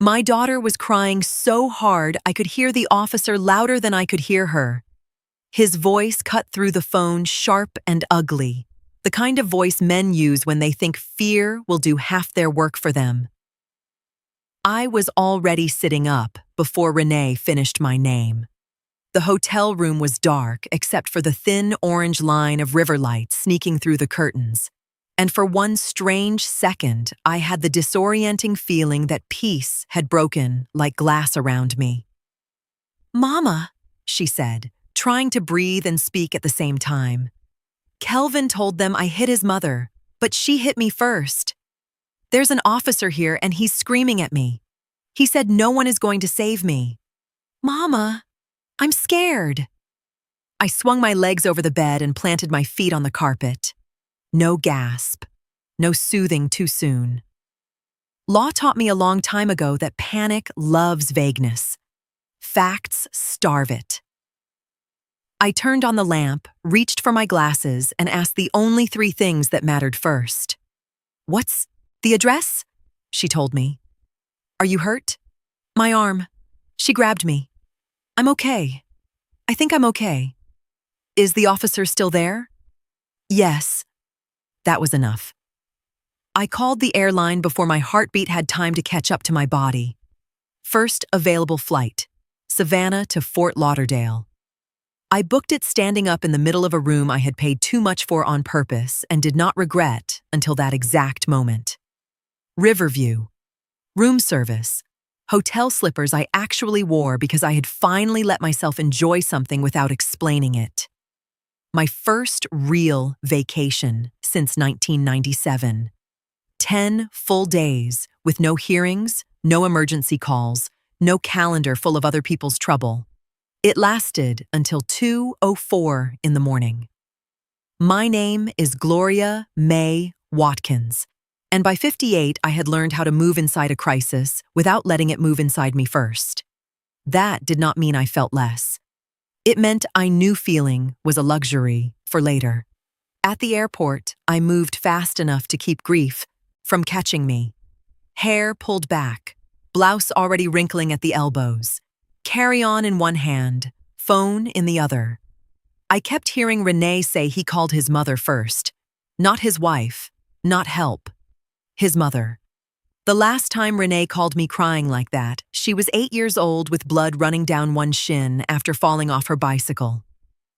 My daughter was crying so hard I could hear the officer louder than I could hear her. His voice cut through the phone sharp and ugly, the kind of voice men use when they think fear will do half their work for them. I was already sitting up before Renee finished my name. The hotel room was dark except for the thin orange line of river lights sneaking through the curtains. And for one strange second, I had the disorienting feeling that peace had broken like glass around me. "Mama," she said, trying to breathe and speak at the same time. "Kelvin told them I hit his mother, but she hit me first. There's an officer here and he's screaming at me. He said no one is going to save me. Mama, I'm scared." I swung my legs over the bed and planted my feet on the carpet. No gasp. No soothing too soon. Law taught me a long time ago that panic loves vagueness. Facts starve it. I turned on the lamp, reached for my glasses, and asked the only three things that mattered first. "What's the address?" she told me. "Are you hurt?" "My arm." She grabbed me. "I'm okay. I think I'm okay." "Is the officer still there?" "Yes." That was enough. I called the airline before my heartbeat had time to catch up to my body. First available flight, Savannah to Fort Lauderdale. I booked it standing up in the middle of a room I had paid too much for on purpose and did not regret until that exact moment. Riverview. Room service. Hotel slippers I actually wore because I had finally let myself enjoy something without explaining it. My first real vacation since 1997. 10 full days with no hearings, no emergency calls, no calendar full of other people's trouble. It lasted until 2:04 in the morning. My name is Gloria May Watkins, and by 58 I had learned how to move inside a crisis without letting it move inside me first. That did not mean I felt less. It meant I knew feeling was a luxury for later. At the airport, I moved fast enough to keep grief from catching me. Hair pulled back, blouse already wrinkling at the elbows, carry-on in one hand, phone in the other. I kept hearing Renee say he called his mother first. Not his wife, not help. His mother. The last time Renee called me crying like that, she was 8 years old with blood running down one shin after falling off her bicycle.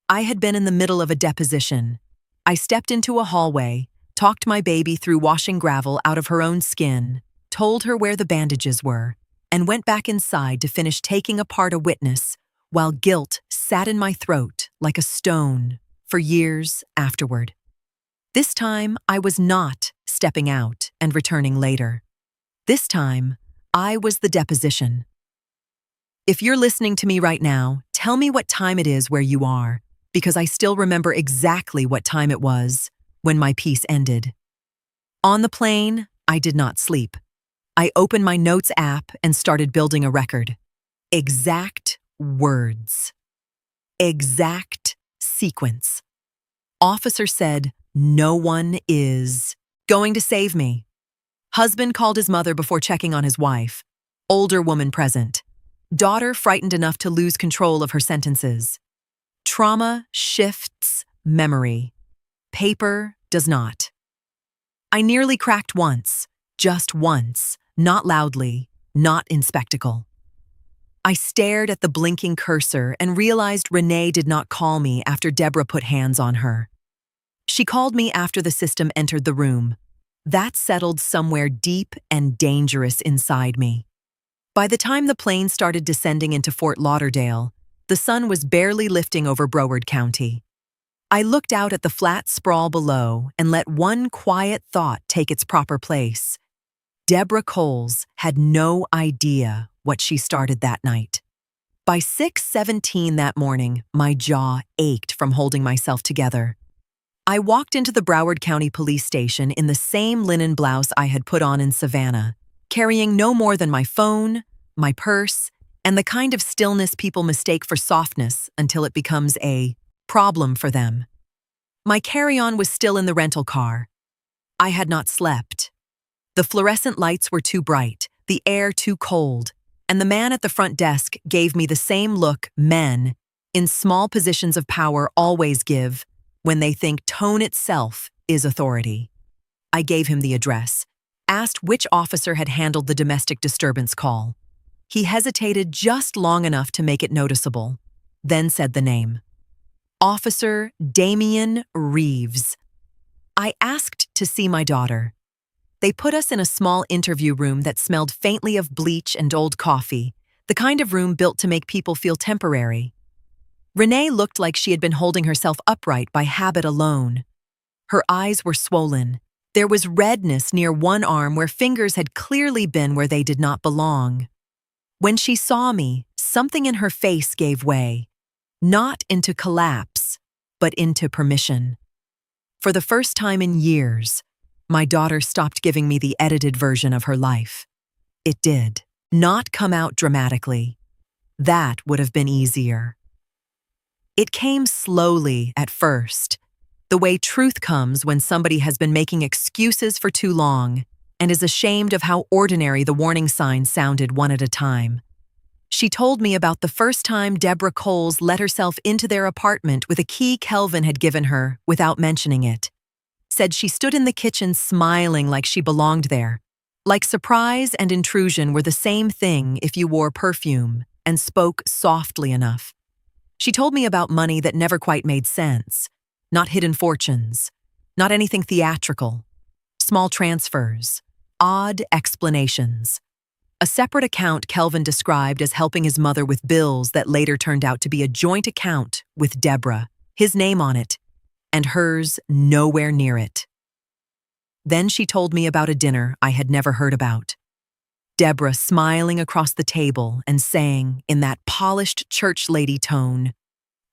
I had been in the middle of a deposition. I stepped into a hallway, talked my baby through washing gravel out of her own skin, told her where the bandages were, and went back inside to finish taking apart a witness while guilt sat in my throat like a stone for years afterward. This time, I was not stepping out and returning later. This time, I was the deposition. If you're listening to me right now, tell me what time it is where you are, because I still remember exactly what time it was when my piece ended. On the plane, I did not sleep. I opened my notes app and started building a record. Exact words. Exact sequence. Officer said, "No one is going to save me." Husband called his mother before checking on his wife. Older woman present. Daughter frightened enough to lose control of her sentences. Trauma shifts memory. Paper does not. I nearly cracked once, just once, not loudly, not in spectacle. I stared at the blinking cursor and realized Renee did not call me after Deborah put hands on her. She called me after the system entered the room. That settled somewhere deep and dangerous inside me. By the time the plane started descending into Fort Lauderdale, the sun was barely lifting over Broward County. I looked out at the flat sprawl below and let one quiet thought take its proper place. Deborah Coles had no idea what she started that night. By 6:17 that morning, my jaw ached from holding myself together. I walked into the Broward County Police Station in the same linen blouse I had put on in Savannah, carrying no more than my phone, my purse, and the kind of stillness people mistake for softness until it becomes a problem for them. My carry-on was still in the rental car. I had not slept. The fluorescent lights were too bright, the air too cold, and the man at the front desk gave me the same look men, in small positions of power, always give when they think tone itself is authority. I gave him the address, asked which officer had handled the domestic disturbance call. He hesitated just long enough to make it noticeable, then said the name. Officer Damian Reeves. I asked to see my daughter. They put us in a small interview room that smelled faintly of bleach and old coffee, the kind of room built to make people feel temporary. Renee looked like she had been holding herself upright by habit alone. Her eyes were swollen. There was redness near one arm where fingers had clearly been where they did not belong. When she saw me, something in her face gave way, not into collapse, but into permission. For the first time in years, my daughter stopped giving me the edited version of her life. It did not come out dramatically. That would have been easier. It came slowly at first, the way truth comes when somebody has been making excuses for too long and is ashamed of how ordinary the warning signs sounded one at a time. She told me about the first time Deborah Coles let herself into their apartment with a key Kelvin had given her without mentioning it. Said she stood in the kitchen smiling like she belonged there, like surprise and intrusion were the same thing if you wore perfume and spoke softly enough. She told me about money that never quite made sense, not hidden fortunes, not anything theatrical, small transfers, odd explanations. A separate account Kelvin described as helping his mother with bills that later turned out to be a joint account with Deborah, his name on it, and hers nowhere near it. Then she told me about a dinner I had never heard about. Deborah smiling across the table and saying, in that polished church lady tone,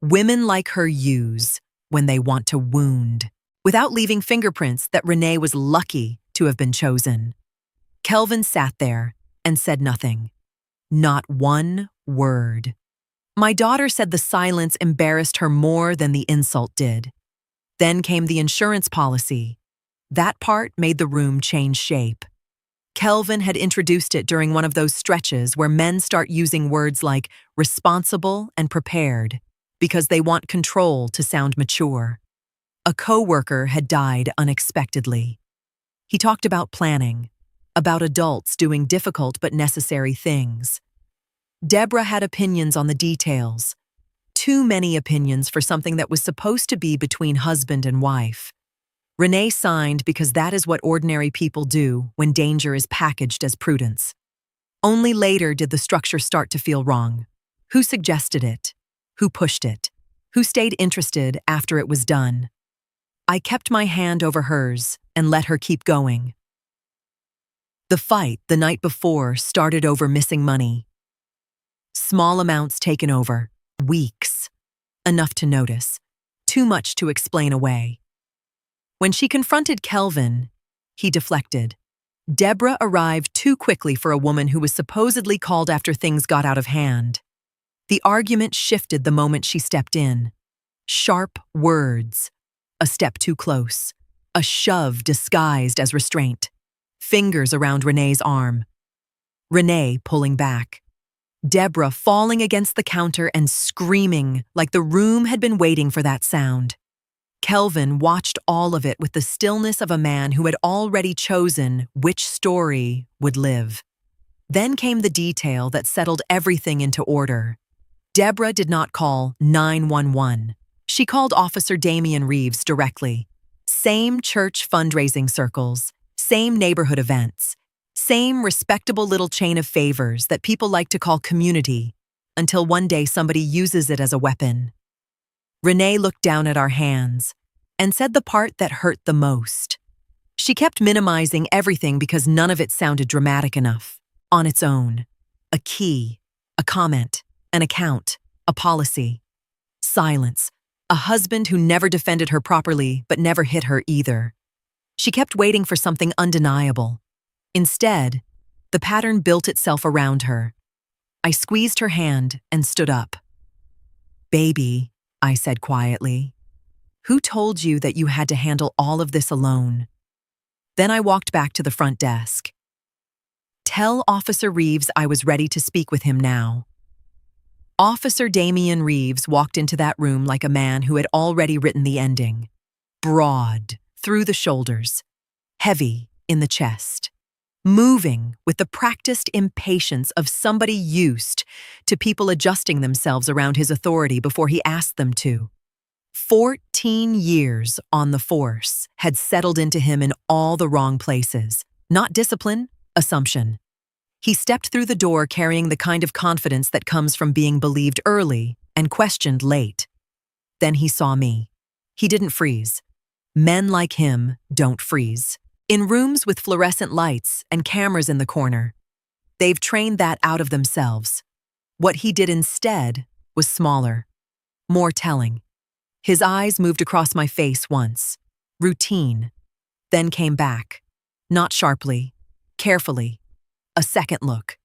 "Women like her use when they want to wound," without leaving fingerprints that Renee was lucky to have been chosen. Kelvin sat there and said nothing. Not one word. My daughter said the silence embarrassed her more than the insult did. Then came the insurance policy. That part made the room change shape. Kelvin had introduced it during one of those stretches where men start using words like responsible and prepared because they want control to sound mature. A coworker had died unexpectedly. He talked about planning, about adults doing difficult but necessary things. Deborah had opinions on the details. Too many opinions for something that was supposed to be between husband and wife. Renee signed because that is what ordinary people do when danger is packaged as prudence. Only later did the structure start to feel wrong. Who suggested it? Who pushed it? Who stayed interested after it was done? I kept my hand over hers and let her keep going. The fight the night before started over missing money. Small amounts taken over, weeks. Enough to notice, too much to explain away. When she confronted Kelvin, he deflected. Deborah arrived too quickly for a woman who was supposedly called after things got out of hand. The argument shifted the moment she stepped in. Sharp words. A step too close. A shove disguised as restraint. Fingers around Renee's arm. Renee pulling back. Deborah falling against the counter and screaming like the room had been waiting for that sound. Kelvin watched all of it with the stillness of a man who had already chosen which story would live. Then came the detail that settled everything into order. Deborah did not call 911. She called Officer Damian Reeves directly. Same church fundraising circles, same neighborhood events, same respectable little chain of favors that people like to call community, until one day somebody uses it as a weapon. Renee looked down at our hands and said the part that hurt the most. She kept minimizing everything because none of it sounded dramatic enough, on its own. A key, a comment, an account, a policy. Silence. A husband who never defended her properly but never hit her either. She kept waiting for something undeniable. Instead, the pattern built itself around her. I squeezed her hand and stood up. "Baby," I said quietly, "who told you that you had to handle all of this alone?" Then I walked back to the front desk. Tell Officer Reeves I was ready to speak with him now. Officer Damian Reeves walked into that room like a man who had already written the ending. Broad, through the shoulders, heavy in the chest, moving with the practiced impatience of somebody used to people adjusting themselves around his authority before he asked them to. 14 years on the force had settled into him in all the wrong places. Not discipline, assumption. He stepped through the door carrying the kind of confidence that comes from being believed early and questioned late. Then he saw me. He didn't freeze. Men like him don't freeze. In rooms with fluorescent lights and cameras in the corner, they've trained that out of themselves. What he did instead was smaller, more telling. His eyes moved across my face once, routine, then came back, not sharply, carefully, a second look.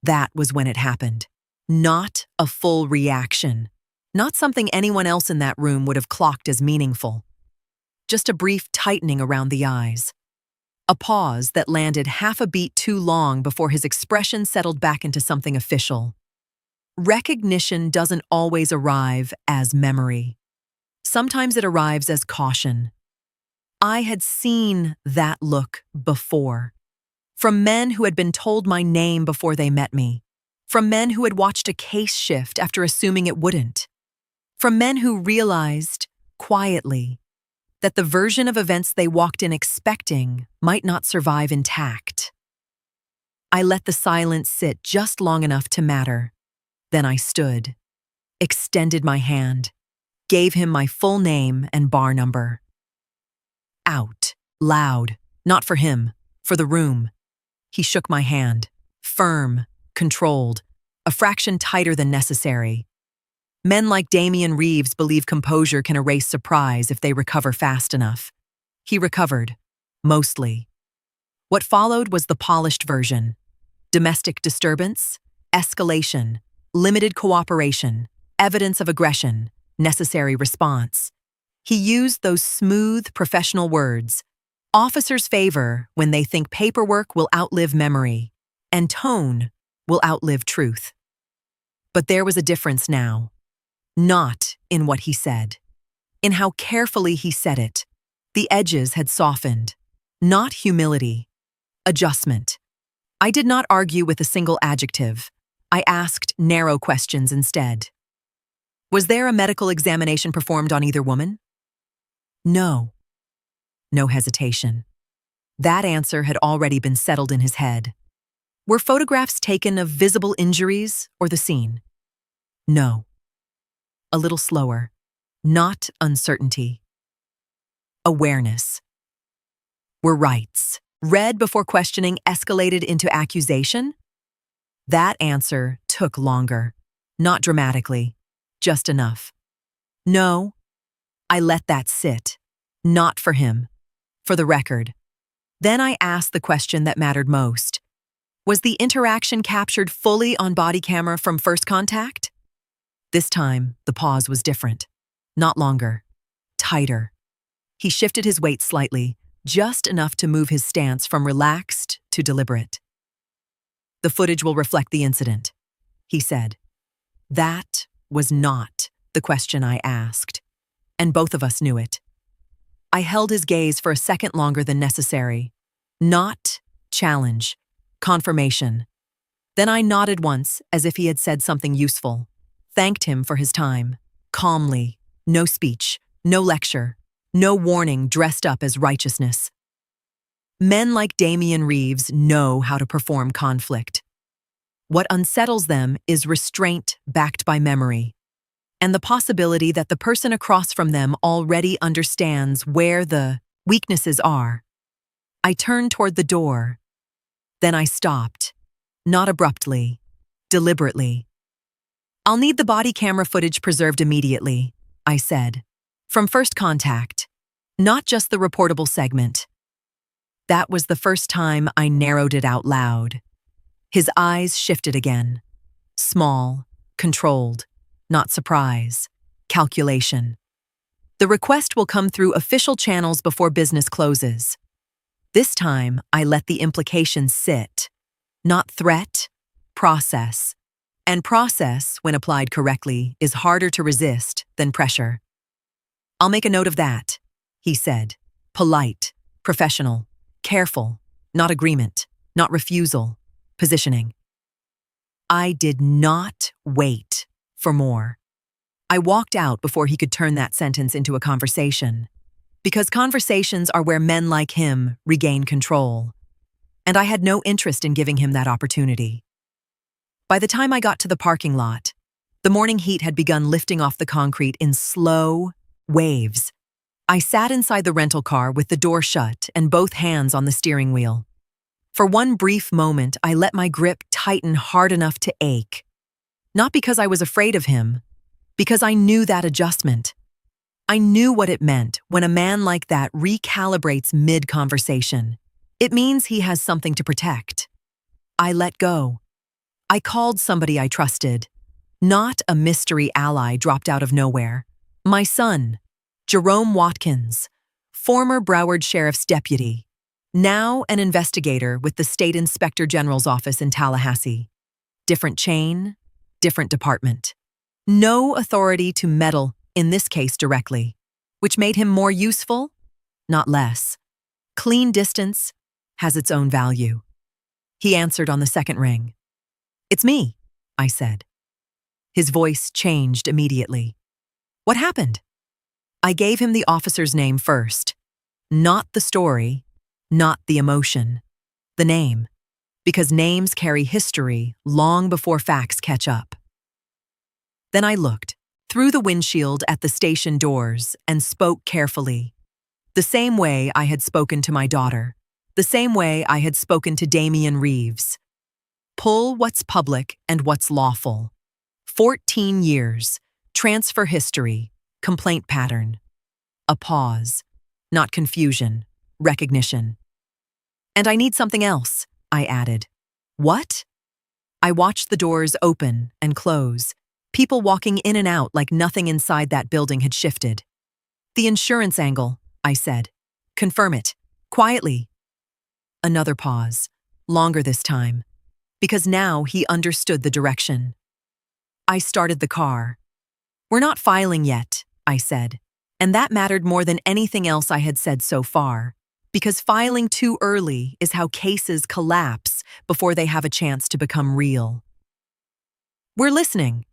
That was when it happened. Not a full reaction, not something anyone else in that room would have clocked as meaningful. Just a brief tightening around the eyes. A pause that landed half a beat too long before his expression settled back into something official. Recognition doesn't always arrive as memory. Sometimes it arrives as caution. I had seen that look before. From men who had been told my name before they met me. From men who had watched a case shift after assuming it wouldn't. From men who realized, quietly, that the version of events they walked in expecting might not survive intact. I let the silence sit just long enough to matter. Then I stood, extended my hand, gave him my full name and bar number. Out, loud, not for him, for the room. He shook my hand, firm, controlled, a fraction tighter than necessary. Men like Damian Reeves believe composure can erase surprise if they recover fast enough. He recovered, mostly. What followed was the polished version. Domestic disturbance, escalation, limited cooperation, evidence of aggression, necessary response. He used those smooth, professional words. Officers favor when they think paperwork will outlive memory, and tone will outlive truth. But there was a difference now. Not in what he said. In how carefully he said it. The edges had softened. Not humility. Adjustment. I did not argue with a single adjective. I asked narrow questions instead. Was there a medical examination performed on either woman? No. No hesitation. That answer had already been settled in his head. Were photographs taken of visible injuries or the scene? No. A little slower. Not uncertainty. Awareness. Were rights, read before questioning, escalated into accusation? That answer took longer. Not dramatically. Just enough. No. I let that sit. Not for him. For the record. Then I asked the question that mattered most. Was the interaction captured fully on body camera from first contact? This time, the pause was different. Not longer. Tighter. He shifted his weight slightly, just enough to move his stance from relaxed to deliberate. The footage will reflect the incident, he said. That was not the question I asked, and both of us knew it. I held his gaze for a second longer than necessary. Not challenge, confirmation. Then I nodded once as if he had said something useful, thanked him for his time, calmly, no speech, no lecture, no warning dressed up as righteousness. Men like Damian Reeves know how to perform conflict. What unsettles them is restraint backed by memory, and the possibility that the person across from them already understands where the weaknesses are. I turned toward the door. Then I stopped, not abruptly, deliberately. I'll need the body camera footage preserved immediately, I said. From first contact, not just the reportable segment. That was the first time I narrowed it out loud. His eyes shifted again. Small, controlled, not surprise, calculation. The request will come through official channels before business closes. This time, I let the implication sit. Not threat, process. And process, when applied correctly, is harder to resist than pressure. "I'll make a note of that," he said. Polite, professional, careful, not agreement, not refusal, positioning. I did not wait for more. I walked out before he could turn that sentence into a conversation. Because conversations are where men like him regain control. And I had no interest in giving him that opportunity. By the time I got to the parking lot, the morning heat had begun lifting off the concrete in slow waves. I sat inside the rental car with the door shut and both hands on the steering wheel. For one brief moment, I let my grip tighten hard enough to ache. Not because I was afraid of him, because I knew that adjustment. I knew what it meant when a man like that recalibrates mid-conversation. It means he has something to protect. I let go. I called somebody I trusted, not a mystery ally dropped out of nowhere. My son, Jerome Watkins, former Broward Sheriff's deputy, now an investigator with the State Inspector General's office in Tallahassee. Different chain, different department. No authority to meddle, in this case directly, which made him more useful, not less. Clean distance has its own value. He answered on the second ring. "It's me," I said. His voice changed immediately. "What happened?" I gave him the officer's name first. Not the story, not the emotion. The name. Because names carry history long before facts catch up. Then I looked through the windshield at the station doors and spoke carefully. The same way I had spoken to my daughter. The same way I had spoken to Damian Reeves. Pull what's public and what's lawful. 14 years. Transfer history. Complaint pattern. A pause. Not confusion. Recognition. "And I need something else," I added. "What?" I watched the doors open and close, people walking in and out like nothing inside that building had shifted. "The insurance angle," I said. "Confirm it. Quietly." Another pause. Longer this time. Because now he understood the direction. I started the car. "We're not filing yet," I said. And that mattered more than anything else I had said so far. Because filing too early is how cases collapse before they have a chance to become real. "We're listening."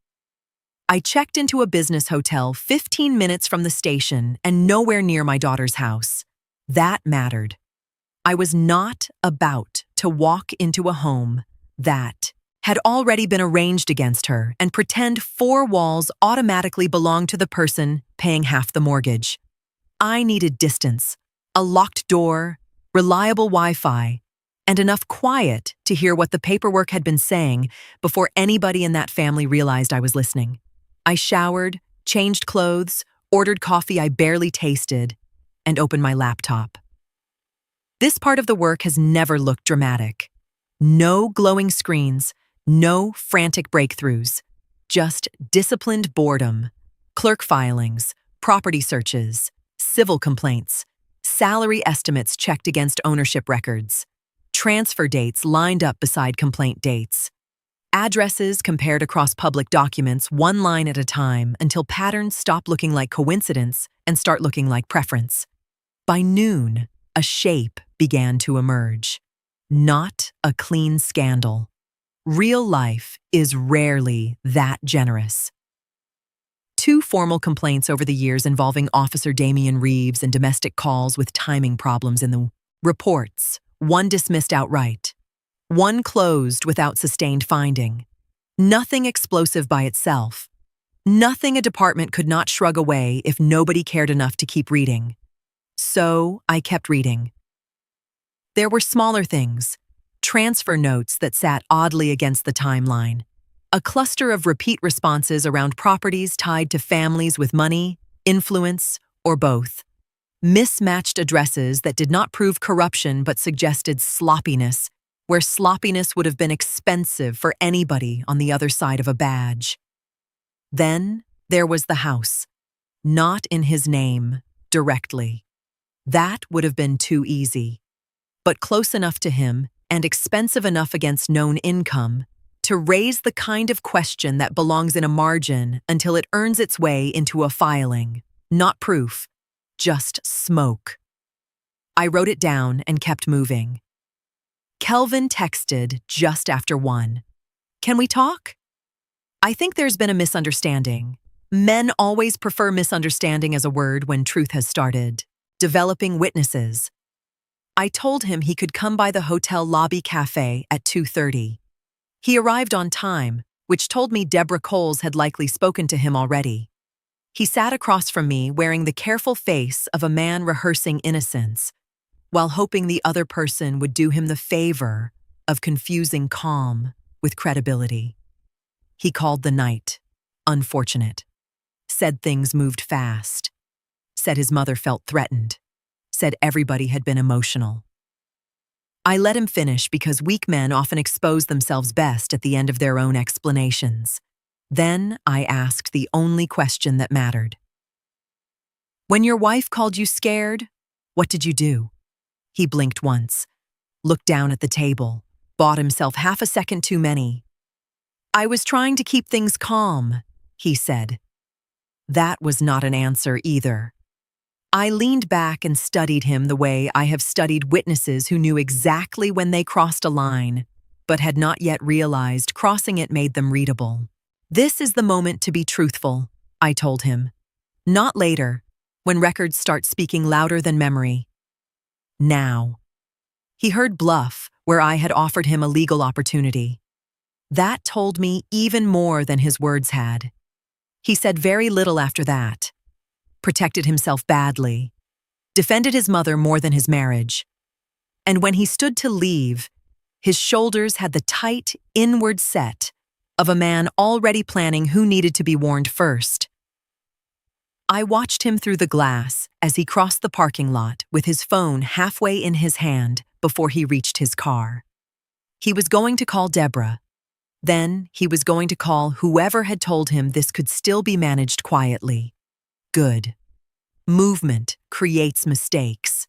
I checked into a business hotel 15 minutes from the station and nowhere near my daughter's house. That mattered. I was not about to walk into a home that had already been arranged against her and pretend 4 walls automatically belonged to the person paying half the mortgage. I needed distance, a locked door, reliable Wi-Fi, and enough quiet to hear what the paperwork had been saying before anybody in that family realized I was listening. I showered, changed clothes, ordered coffee I barely tasted, and opened my laptop. This part of the work has never looked dramatic. No glowing screens, no frantic breakthroughs, just disciplined boredom, clerk filings, property searches, civil complaints, salary estimates checked against ownership records, transfer dates lined up beside complaint dates, addresses compared across public documents one line at a time until patterns stop looking like coincidence and start looking like preference. By noon, a shape began to emerge. Not a clean scandal. Real life is rarely that generous. 2 formal complaints over the years involving Officer Damian Reeves and domestic calls with timing problems in the reports. 1 dismissed outright. 1 closed without sustained finding. Nothing explosive by itself. Nothing a department could not shrug away if nobody cared enough to keep reading. So I kept reading. There were smaller things. Transfer notes that sat oddly against the timeline. A cluster of repeat responses around properties tied to families with money, influence, or both. Mismatched addresses that did not prove corruption but suggested sloppiness, where sloppiness would have been expensive for anybody on the other side of a badge. Then there was the house. Not in his name, directly. That would have been too easy. But close enough to him, and expensive enough against known income to raise the kind of question that belongs in a margin until it earns its way into a filing. Not proof, just smoke. I wrote it down and kept moving. Kelvin texted just after 1. Can we talk? I think there's been a misunderstanding. Men always prefer misunderstanding as a word when truth has started. Developing witnesses. I told him he could come by the hotel lobby cafe at 2:30. He arrived on time, which told me Deborah Coles had likely spoken to him already. He sat across from me wearing the careful face of a man rehearsing innocence, while hoping the other person would do him the favor of confusing calm with credibility. He called the night unfortunate, said things moved fast, said his mother felt threatened, said everybody had been emotional. I let him finish because weak men often expose themselves best at the end of their own explanations. Then I asked the only question that mattered. When your wife called you scared, what did you do? He blinked once, looked down at the table, bought himself half a second too many. I was trying to keep things calm, he said. That was not an answer either. I leaned back and studied him the way I have studied witnesses who knew exactly when they crossed a line, but had not yet realized crossing it made them readable. This is the moment to be truthful, I told him. Not later, when records start speaking louder than memory. Now. He heard bluff where I had offered him a legal opportunity. That told me even more than his words had. He said very little after that. Protected himself badly, defended his mother more than his marriage. And when he stood to leave, his shoulders had the tight, inward set of a man already planning who needed to be warned first. I watched him through the glass as he crossed the parking lot with his phone halfway in his hand before he reached his car. He was going to call Deborah. Then he was going to call whoever had told him this could still be managed quietly. Good. Movement creates mistakes.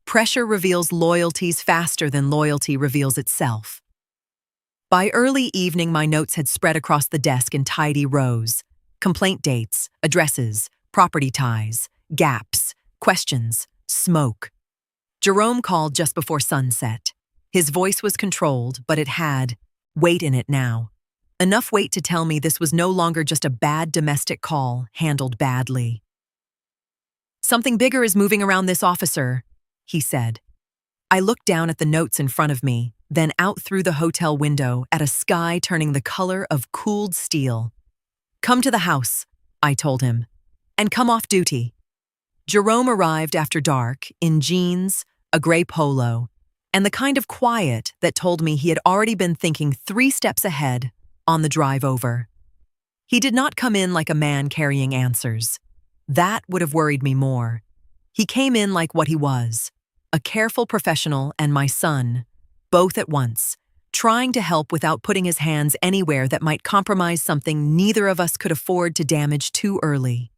Pressure reveals loyalties faster than loyalty reveals itself. By early evening, my notes had spread across the desk in tidy rows. Complaint dates, addresses, property ties, gaps, questions, smoke. Jerome called just before sunset. His voice was controlled, but it had weight in it now. Enough weight to tell me this was no longer just a bad domestic call handled badly. Something bigger is moving around this officer, he said. I looked down at the notes in front of me, then out through the hotel window at a sky turning the color of cooled steel. Come to the house, I told him, and come off duty. Jerome arrived after dark in jeans, a gray polo, and the kind of quiet that told me he had already been thinking 3 steps ahead on the drive over. He did not come in like a man carrying answers. That would have worried me more. He came in like what he was, a careful professional and my son, both at once, trying to help without putting his hands anywhere that might compromise something neither of us could afford to damage too early.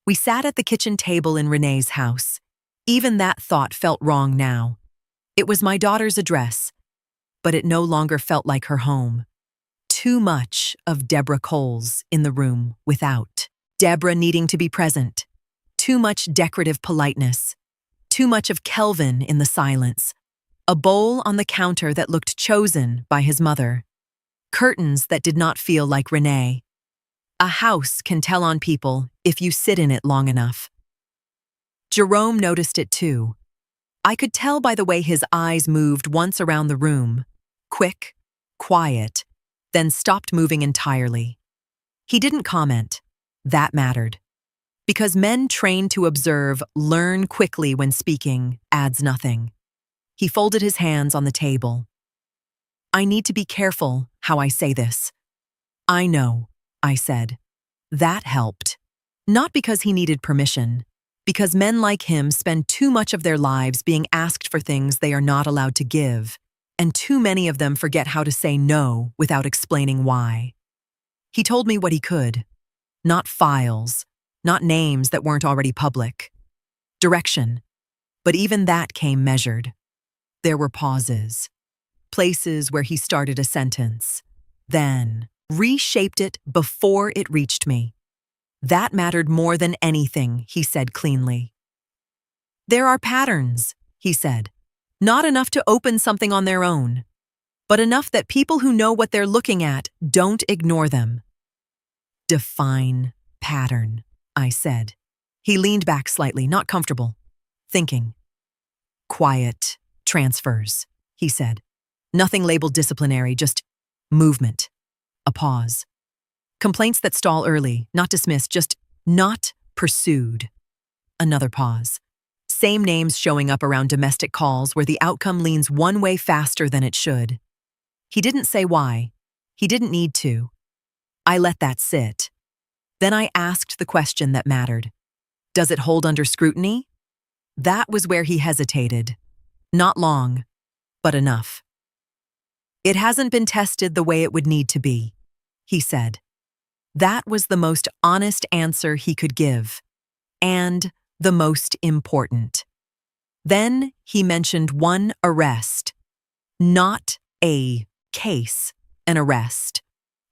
We sat at the kitchen table in Renee's house. Even that thought felt wrong now. It was my daughter's address, but it no longer felt like her home. Too much of Deborah Coles in the room without. Deborah needing to be present. Too much decorative politeness. Too much of Kelvin in the silence. A bowl on the counter that looked chosen by his mother. Curtains that did not feel like Renee. A house can tell on people if you sit in it long enough. Jerome noticed it too. I could tell by the way his eyes moved once around the room. Quick, quiet, then stopped moving entirely. He didn't comment. That mattered. Because men trained to observe learn quickly when speaking adds nothing. He folded his hands on the table. I need to be careful how I say this. I know, I said. That helped. Not because he needed permission, because men like him spend too much of their lives being asked for things they are not allowed to give, and too many of them forget how to say no without explaining why. He told me what he could. Not files, not names that weren't already public. Direction. But even that came measured. There were pauses, places where he started a sentence, then reshaped it before it reached me. That mattered more than anything, he said cleanly. There are patterns, he said. Not enough to open something on their own, but enough that people who know what they're looking at don't ignore them. Define pattern, I said. He leaned back slightly, not comfortable, thinking. Quiet transfers, he said. Nothing labeled disciplinary, just movement. A pause. Complaints that stall early, not dismissed, just not pursued. Another pause. Same names showing up around domestic calls where the outcome leans one way faster than it should. He didn't say why. He didn't need to. I let that sit. Then I asked the question that mattered. Does it hold under scrutiny? That was where he hesitated. Not long, but enough. It hasn't been tested the way it would need to be, he said. That was the most honest answer he could give, and the most important. Then he mentioned one arrest. Not a case, an arrest.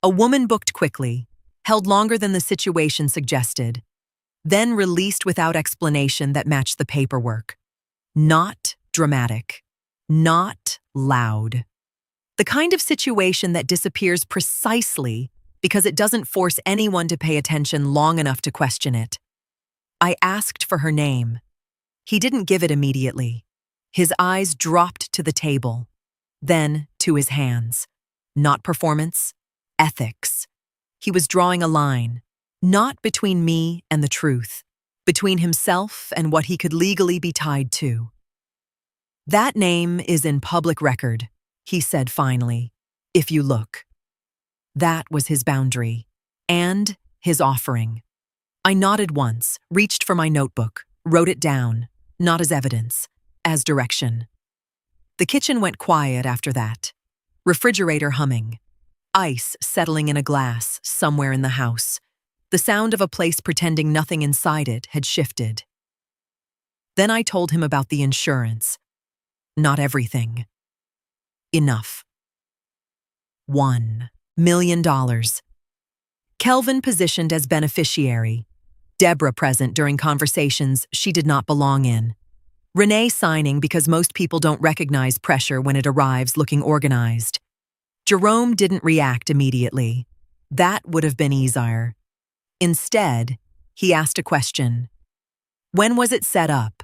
A woman booked quickly, held longer than the situation suggested, then released without explanation that matched the paperwork. Not dramatic, not loud. The kind of situation that disappears precisely because it doesn't force anyone to pay attention long enough to question it. I asked for her name. He didn't give it immediately. His eyes dropped to the table, then to his hands. Not performance, ethics. He was drawing a line, not between me and the truth, between himself and what he could legally be tied to. That name is in public record, he said finally, if you look. That was his boundary, and his offering. I nodded once, reached for my notebook, wrote it down, not as evidence, as direction. The kitchen went quiet after that. Refrigerator humming. Ice settling in a glass somewhere in the house. The sound of a place pretending nothing inside it had shifted. Then I told him about the insurance. Not everything. Enough. $1 million. Kelvin positioned as beneficiary. Deborah present during conversations she did not belong in. Renee signing because most people don't recognize pressure when it arrives looking organized. Jerome didn't react immediately. That would have been easier. Instead, he asked a question. When was it set up?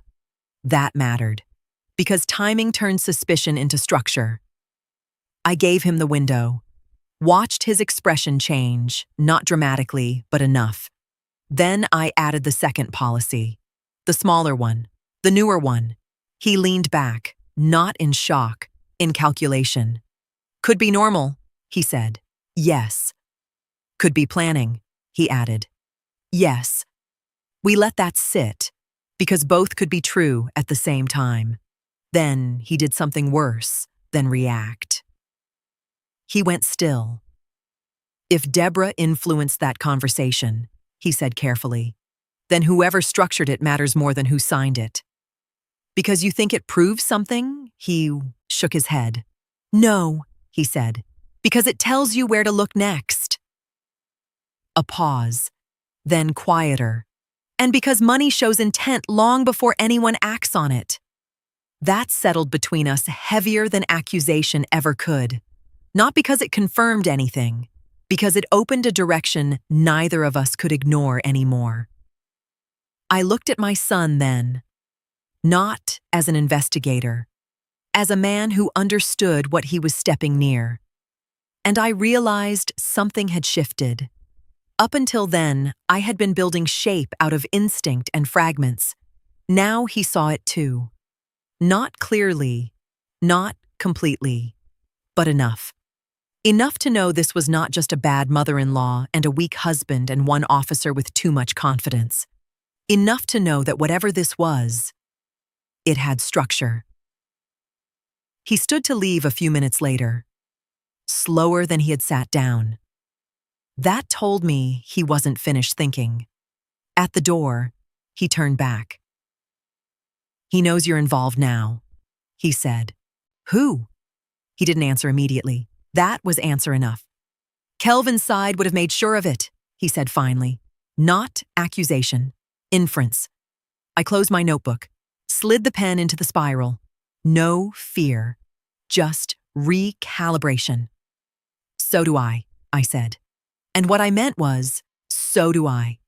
That mattered, because timing turned suspicion into structure. I gave him the window, watched his expression change, not dramatically, but enough. Then I added the second policy, the smaller one, the newer one. He leaned back, not in shock, in calculation. Could be normal, he said. Yes. Could be planning, he added. Yes. We let that sit, because both could be true at the same time. Then he did something worse than react. He went still. If Deborah influenced that conversation, he said carefully, then whoever structured it matters more than who signed it. Because you think it proves something? He shook his head. No, he said, because it tells you where to look next. A pause, then quieter. And because money shows intent long before anyone acts on it. That settled between us heavier than accusation ever could. Not because it confirmed anything, because it opened a direction neither of us could ignore anymore. I looked at my son then, not as an investigator, as a man who understood what he was stepping near. And I realized something had shifted. Up until then, I had been building shape out of instinct and fragments. Now he saw it too. Not clearly, not completely, but enough. Enough to know this was not just a bad mother-in-law and a weak husband and one officer with too much confidence. Enough to know that whatever this was, it had structure. He stood to leave a few minutes later, slower than he had sat down. That told me he wasn't finished thinking. At the door, he turned back. He knows you're involved now, he said, Who? He didn't answer immediately. That was answer enough. Kelvin's side would have made sure of it, he said finally. Not accusation. Inference. I closed my notebook, slid the pen into the spiral. No fear. Just recalibration. So do I said. And what I meant was, so do I.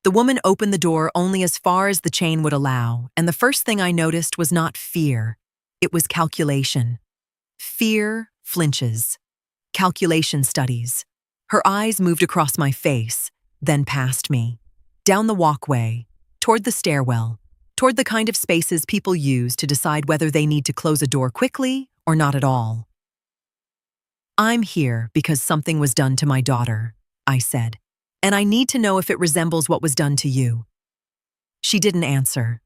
The woman opened the door only as far as the chain would allow, and the first thing I noticed was not fear. It was calculation. Fear flinches. Calculation studies. Her eyes moved across my face, then past me, down the walkway, toward the stairwell, toward the kind of spaces people use to decide whether they need to close a door quickly or not at all. I'm here because something was done to my daughter, I said, and I need to know if it resembles what was done to you. She didn't answer.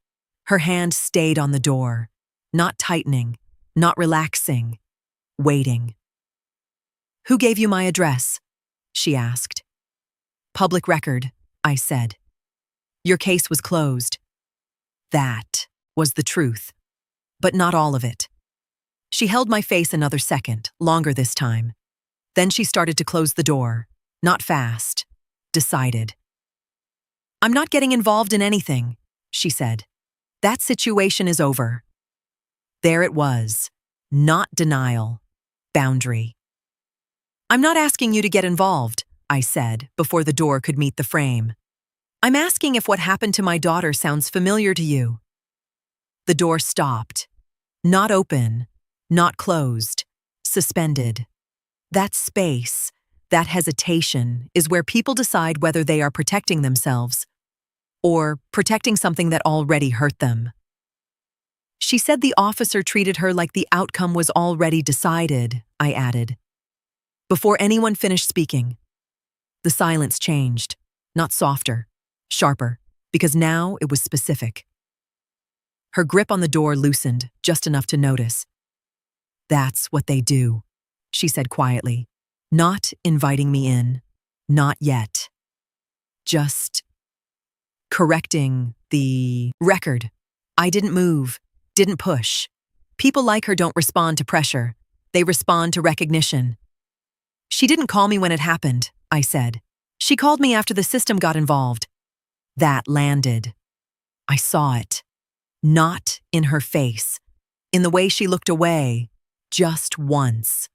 Her hand stayed on the door, not tightening, not relaxing, waiting. Who gave you my address? She asked. Public record, I said. Your case was closed. That was the truth, but not all of it. She held my face another second, longer this time. Then she started to close the door, not fast, decided. I'm not getting involved in anything, she said. That situation is over. There it was, not denial, boundary. I'm not asking you to get involved, I said, before the door could meet the frame. I'm asking if what happened to my daughter sounds familiar to you. The door stopped. Not open, not closed, suspended. That space, that hesitation, is where people decide whether they are protecting themselves or protecting something that already hurt them. She said the officer treated her like the outcome was already decided, I added. Before anyone finished speaking, the silence changed, not softer, sharper, because now it was specific. Her grip on the door loosened just enough to notice. That's what they do, she said quietly, not inviting me in, not yet. Just correcting the record. I didn't move, didn't push. People like her don't respond to pressure. They respond to recognition. She didn't call me when it happened, I said. She called me after the system got involved. That landed. I saw it. Not in her face, in the way she looked away, just once,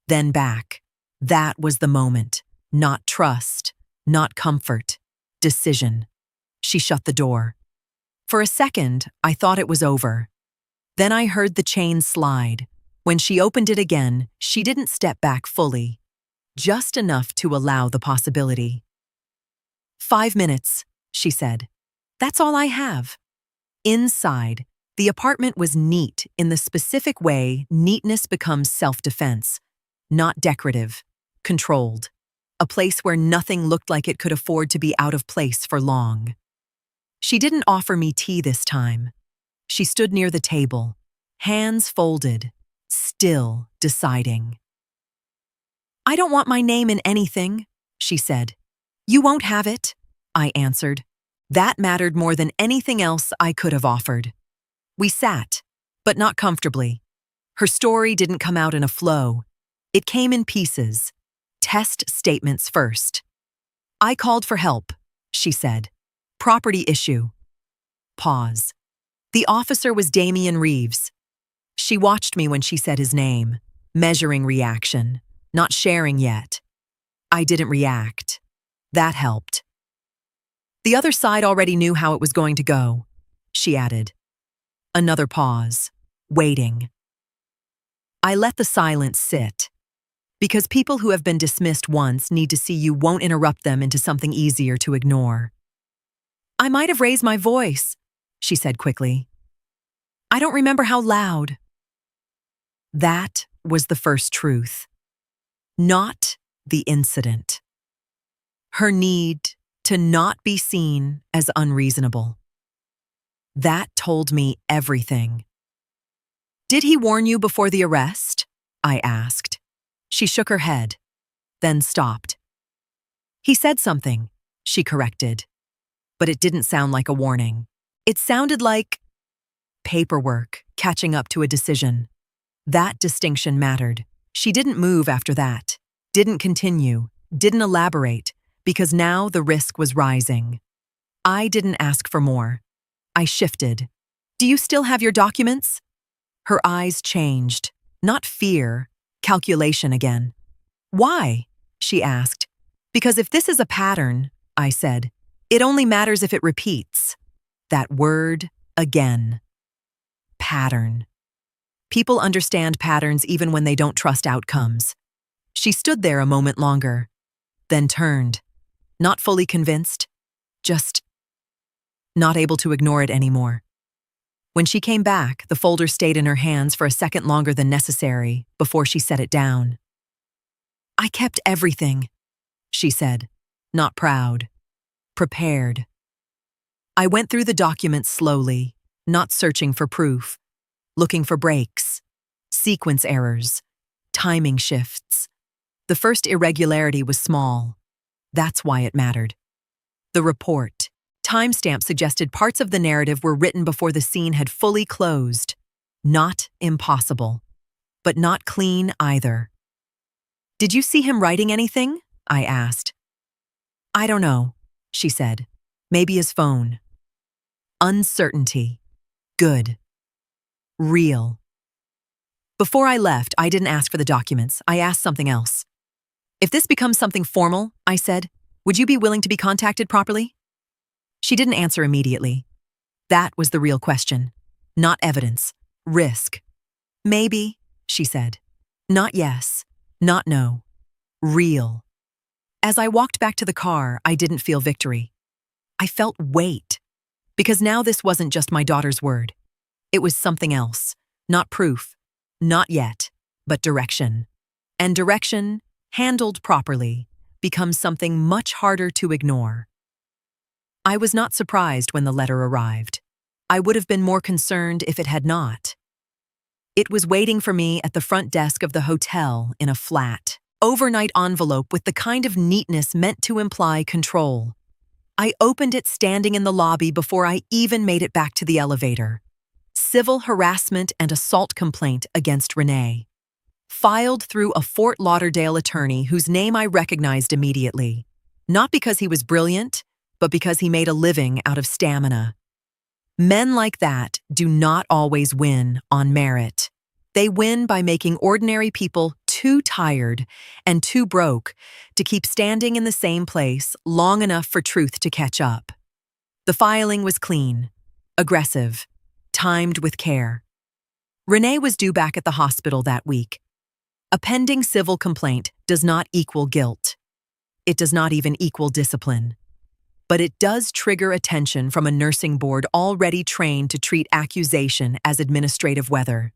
then back. That was the moment. Not trust, not comfort, decision. She shut the door. For a second, I thought it was over. Then I heard the chain slide. When she opened it again, she didn't step back fully. Just enough to allow the possibility. 5 minutes, she said. That's all I have. Inside, the apartment was neat in the specific way neatness becomes self-defense, not decorative, controlled. A place where nothing looked like it could afford to be out of place for long. She didn't offer me tea this time. She stood near the table, hands folded, still deciding. I don't want my name in anything, she said. You won't have it, I answered. That mattered more than anything else I could have offered. We sat, but not comfortably. Her story didn't come out in a flow. It came in pieces. Test statements first. I called for help, she said. Property issue. Pause. The officer was Damian Reeves. She watched me when she said his name, measuring reaction. Not sharing yet. I didn't react. That helped. The other side already knew how it was going to go, she added. Another pause, waiting. I let the silence sit. Because people who have been dismissed once need to see you won't interrupt them into something easier to ignore. I might have raised my voice, she said quickly. I don't remember how loud. That was the first truth. Not the incident. Her need to not be seen as unreasonable. That told me everything. Did he warn you before the arrest? I asked. She shook her head, then stopped. He said something, she corrected, but it didn't sound like a warning. It sounded like paperwork catching up to a decision. That distinction mattered. She didn't move after that, didn't continue, didn't elaborate, because now the risk was rising. I didn't ask for more. I shifted. Do you still have your documents? Her eyes changed. Not fear, calculation again. Why? She asked. Because if this is a pattern, I said, it only matters if it repeats. That word, again. Pattern. People understand patterns even when they don't trust outcomes. She stood there a moment longer, then turned. Not fully convinced, just not able to ignore it anymore. When she came back, the folder stayed in her hands for a second longer than necessary before she set it down. I kept everything, she said, not proud, prepared. I went through the documents slowly, not searching for proof, looking for breaks, sequence errors, timing shifts. The first irregularity was small. That's why it mattered. The report. Timestamp suggested parts of the narrative were written before the scene had fully closed. Not impossible, but not clean either. Did you see him writing anything? I asked. I don't know, she said. Maybe his phone. Uncertainty. Good. Real. Before I left, I didn't ask for the documents. I asked something else. If this becomes something formal, I said, would you be willing to be contacted properly? She didn't answer immediately. That was the real question. Not evidence. Risk. Maybe, she said. Not yes. Not no. Real. As I walked back to the car, I didn't feel victory. I felt weight. Because now this wasn't just my daughter's word. It was something else. Not proof. Not yet. But direction. And direction, handled properly, becomes something much harder to ignore. I was not surprised when the letter arrived. I would have been more concerned if it had not. It was waiting for me at the front desk of the hotel in a flat, overnight envelope with the kind of neatness meant to imply control. I opened it standing in the lobby before I even made it back to the elevator. Civil harassment and assault complaint against Renee. Filed through a Fort Lauderdale attorney whose name I recognized immediately. Not because he was brilliant, but because he made a living out of stamina. Men like that do not always win on merit. They win by making ordinary people too tired and too broke to keep standing in the same place long enough for truth to catch up. The filing was clean, aggressive, timed with care. Renee was due back at the hospital that week. A pending civil complaint does not equal guilt. It does not even equal discipline. But it does trigger attention from a nursing board already trained to treat accusation as administrative weather.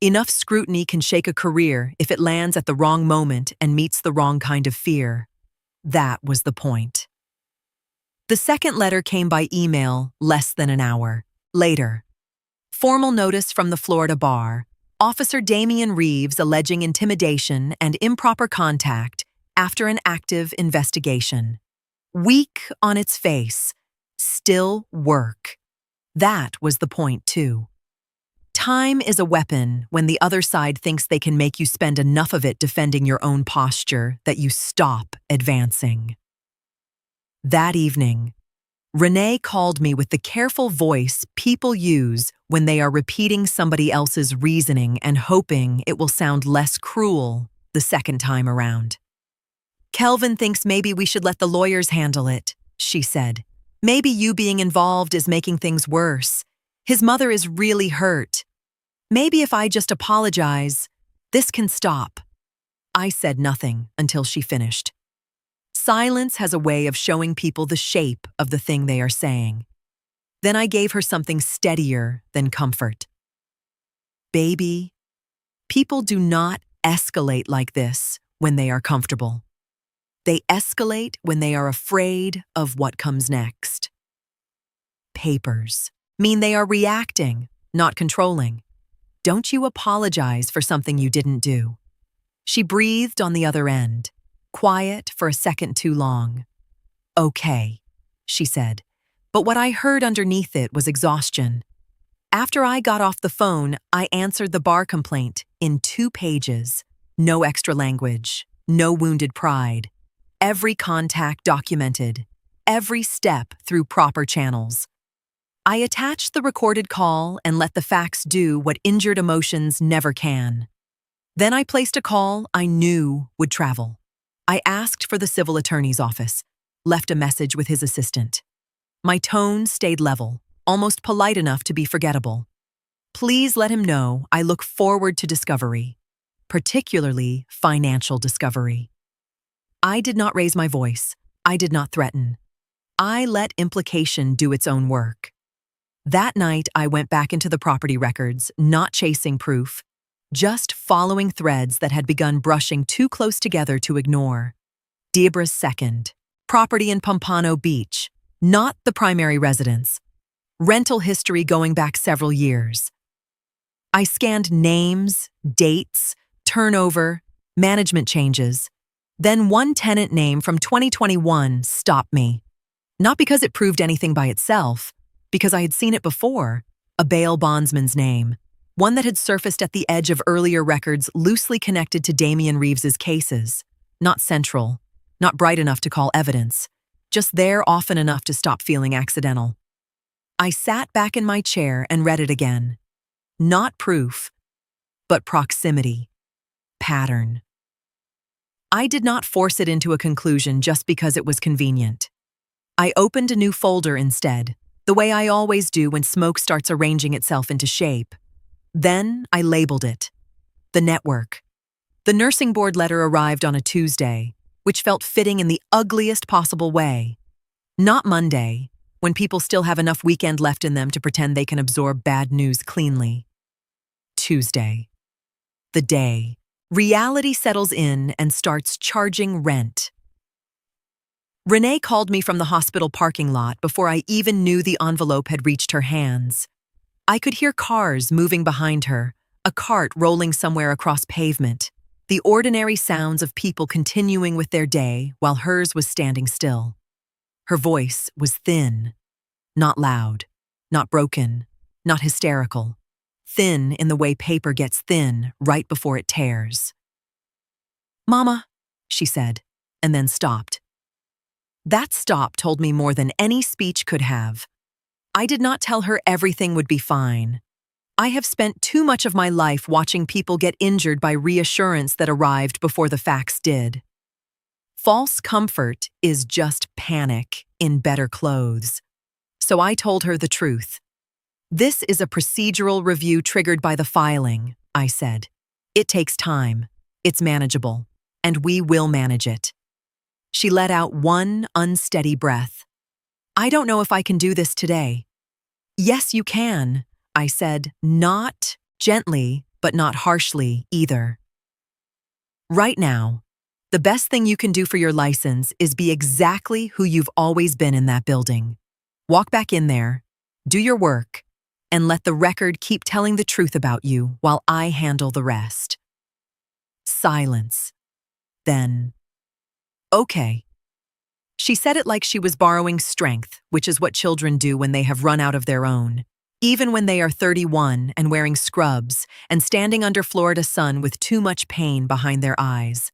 Enough scrutiny can shake a career if it lands at the wrong moment and meets the wrong kind of fear. That was the point. The second letter came by email less than an hour later. Formal notice from the Florida bar. Officer Damian Reeves alleging intimidation and improper contact after an active investigation. Weak on its face, still work. That was the point, too. Time is a weapon when the other side thinks they can make you spend enough of it defending your own posture that you stop advancing. That evening, Renee called me with the careful voice people use when they are repeating somebody else's reasoning and hoping it will sound less cruel the second time around. Kelvin thinks maybe we should let the lawyers handle it, she said. Maybe you being involved is making things worse. His mother is really hurt. Maybe if I just apologize, this can stop. I said nothing until she finished. Silence has a way of showing people the shape of the thing they are saying. Then I gave her something steadier than comfort. Baby, people do not escalate like this when they are comfortable. They escalate when they are afraid of what comes next. Papers mean they are reacting, not controlling. Don't you apologize for something you didn't do. She breathed on the other end, quiet for a second too long. Okay, she said, but what I heard underneath it was exhaustion. After I got off the phone, I answered the bar complaint in 2 pages. No extra language, no wounded pride. Every contact documented, every step through proper channels. I attached the recorded call and let the facts do what injured emotions never can. Then I placed a call I knew would travel. I asked for the civil attorney's office, left a message with his assistant. My tone stayed level, almost polite enough to be forgettable. Please let him know I look forward to discovery, particularly financial discovery. I did not raise my voice. I did not threaten. I let implication do its own work. That night, I went back into the property records, not chasing proof, just following threads that had begun brushing too close together to ignore. Debra's second. Property in Pompano Beach. Not the primary residence. Rental history going back several years. I scanned names, dates, turnover, management changes. Then one tenant name from 2021 stopped me. Not because it proved anything by itself, because I had seen it before, a bail bondsman's name, one that had surfaced at the edge of earlier records loosely connected to Damian Reeves's cases, not central, not bright enough to call evidence, just there often enough to stop feeling accidental. I sat back in my chair and read it again. Not proof, but proximity, pattern. I did not force it into a conclusion just because it was convenient. I opened a new folder instead, the way I always do when smoke starts arranging itself into shape. Then I labeled it. The network. The nursing board letter arrived on a Tuesday, which felt fitting in the ugliest possible way. Not Monday, when people still have enough weekend left in them to pretend they can absorb bad news cleanly. Tuesday. The day. Reality settles in and starts charging rent. Renee called me from the hospital parking lot before I even knew the envelope had reached her hands. I could hear cars moving behind her, a cart rolling somewhere across pavement, the ordinary sounds of people continuing with their day while hers was standing still. Her voice was thin, not loud, not broken, not hysterical. Thin in the way paper gets thin right before it tears. "Mama," she said, and then stopped. That stop told me more than any speech could have. I did not tell her everything would be fine. I have spent too much of my life watching people get injured by reassurance that arrived before the facts did. False comfort is just panic in better clothes. So I told her the truth. "This is a procedural review triggered by the filing," I said. "It takes time. It's manageable. And we will manage it." She let out one unsteady breath. "I don't know if I can do this today." "Yes, you can," I said, not gently, but not harshly either. "Right now, the best thing you can do for your license is be exactly who you've always been in that building. Walk back in there, do your work, and let the record keep telling the truth about you while I handle the rest." Silence. Then, "Okay." She said it like she was borrowing strength, which is what children do when they have run out of their own, even when they are 31 and wearing scrubs and standing under Florida sun with too much pain behind their eyes.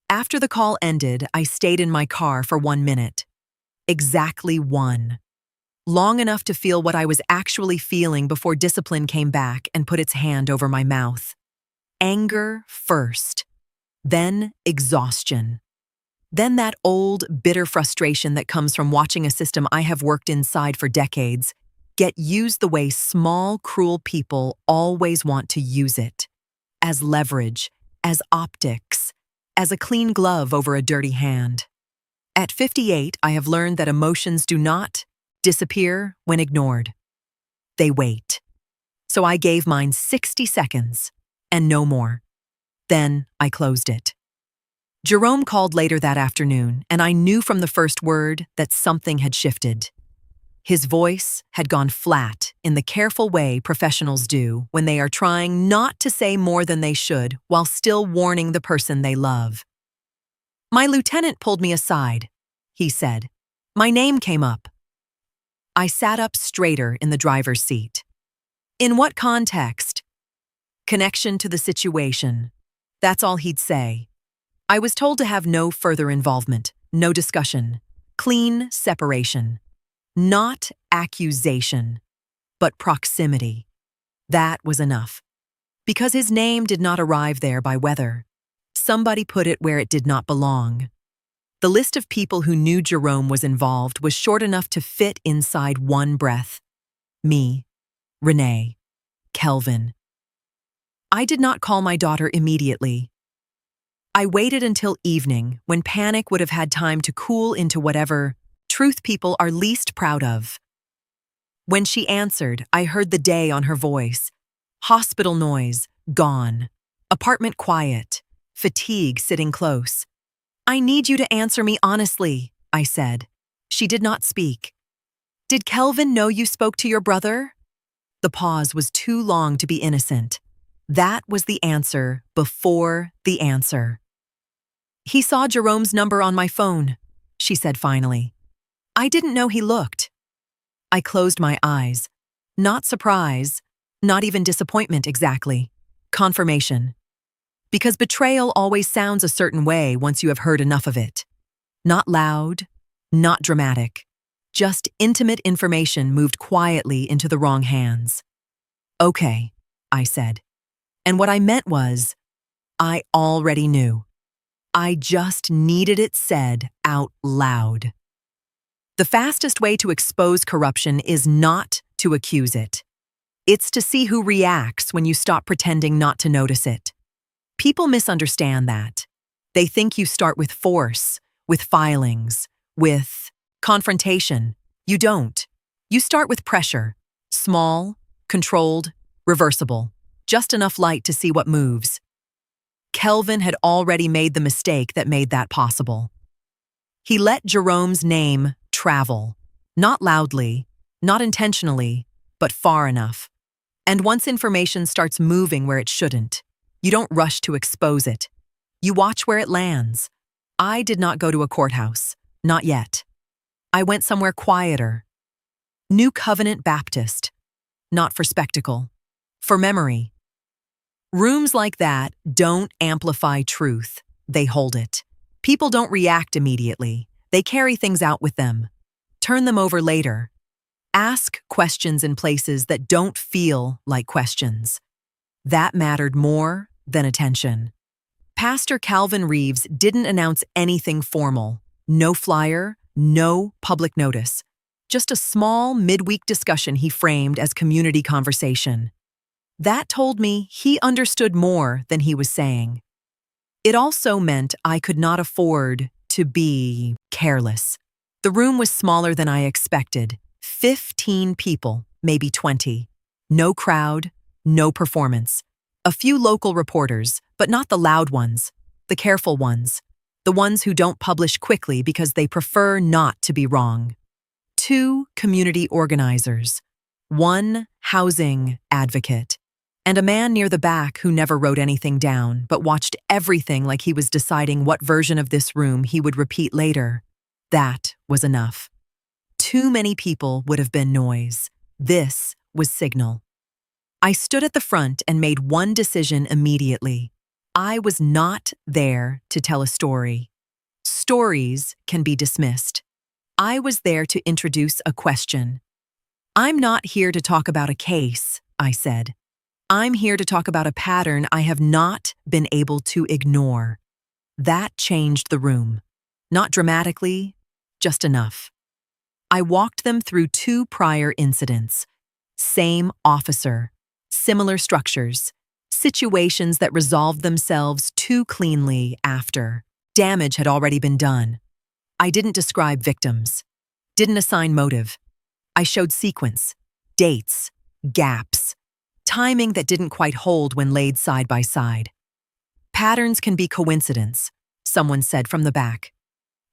After the call ended, I stayed in my car for 1 minute. Exactly one. Long enough to feel what I was actually feeling before discipline came back and put its hand over my mouth. Anger first, then exhaustion. Then that old, bitter frustration that comes from watching a system I have worked inside for decades get used the way small, cruel people always want to use it. As leverage, as optics, as a clean glove over a dirty hand. At 58, I have learned that emotions do not disappear when ignored. They wait. So I gave mine 60 seconds, and no more. Then I closed it. Jerome called later that afternoon, and I knew from the first word that something had shifted. His voice had gone flat in the careful way professionals do when they are trying not to say more than they should while still warning the person they love. "My lieutenant pulled me aside," he said. "My name came up." I sat up straighter in the driver's seat. In what context? Connection to the situation. That's all he'd say. I was told to have no further involvement, no discussion, clean separation. Not accusation, but proximity. That was enough. Because his name did not arrive there by weather. Somebody put it where it did not belong. The list of people who knew Jerome was involved was short enough to fit inside one breath. Me, Renee, Kelvin. I did not call my daughter immediately. I waited until evening, when panic would have had time to cool into whatever truth people are least proud of. When she answered, I heard the day on her voice. Hospital noise, gone. Apartment quiet. Fatigue sitting close. I need you to answer me honestly, I said. She did not speak. Did Kelvin know you spoke to your brother? The pause was too long to be innocent. That was the answer before the answer. He saw Jerome's number on my phone, she said finally. I didn't know he looked. I closed my eyes. Not surprise, not even disappointment exactly. Confirmation. Because betrayal always sounds a certain way once you have heard enough of it. Not loud, not dramatic. Just intimate information moved quietly into the wrong hands. Okay, I said. And what I meant was, I already knew. I just needed it said out loud. The fastest way to expose corruption is not to accuse it. It's to see who reacts when you stop pretending not to notice it. People misunderstand that. They think you start with force, with filings, with confrontation. You don't. You start with pressure. Small, controlled, reversible. Just enough light to see what moves. Kelvin had already made the mistake that made that possible. He let Jerome's name travel. Not loudly, not intentionally, but far enough. And once information starts moving where it shouldn't, you don't rush to expose it. You watch where it lands. I did not go to a courthouse. Not yet. I went somewhere quieter. New Covenant Baptist. Not for spectacle. For memory. Rooms like that don't amplify truth. They hold it. People don't react immediately. They carry things out with them. Turn them over later. Ask questions in places that don't feel like questions. That mattered more than attention. Pastor Calvin Reeves didn't announce anything formal. No flyer, no public notice. Just a small midweek discussion he framed as community conversation. That told me he understood more than he was saying. It also meant I could not afford to be careless. The room was smaller than I expected. 15 people, maybe 20. No crowd, no performance. A few local reporters, but not the loud ones, the careful ones, the ones who don't publish quickly because they prefer not to be wrong. 2 community organizers, 1 housing advocate, and a man near the back who never wrote anything down but watched everything like he was deciding what version of this room he would repeat later. That was enough. Too many people would have been noise. This was signal. I stood at the front and made one decision immediately. I was not there to tell a story. Stories can be dismissed. I was there to introduce a question. I'm not here to talk about a case, I said. I'm here to talk about a pattern I have not been able to ignore. That changed the room. Not dramatically, just enough. I walked them through 2 prior incidents. Same officer, similar structures, situations that resolved themselves too cleanly after. Damage had already been done. I didn't describe victims, didn't assign motive. I showed sequence, dates, gaps, timing that didn't quite hold when laid side by side. Patterns can be coincidence, someone said from the back.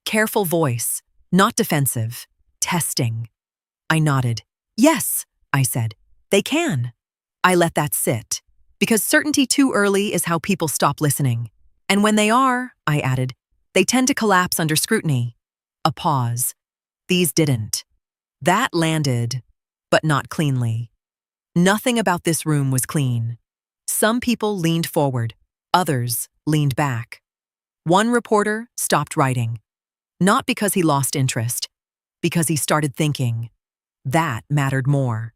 Careful voice, not defensive, testing. I nodded. Yes, I said. They can. I let that sit, because certainty too early is how people stop listening. And when they are, I added, they tend to collapse under scrutiny. A pause. These didn't. That landed, but not cleanly. Nothing about this room was clean. Some people leaned forward, others leaned back. One reporter stopped writing, not because he lost interest, because he started thinking. That mattered more.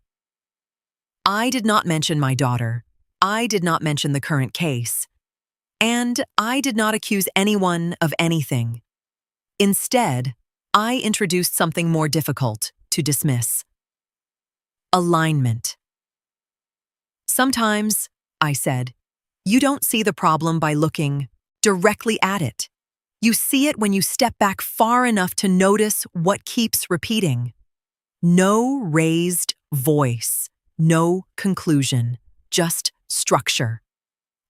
I did not mention my daughter. I did not mention the current case. And I did not accuse anyone of anything. Instead, I introduced something more difficult to dismiss. Alignment. Sometimes, I said, you don't see the problem by looking directly at it. You see it when you step back far enough to notice what keeps repeating. No raised voice, no conclusion, just structure.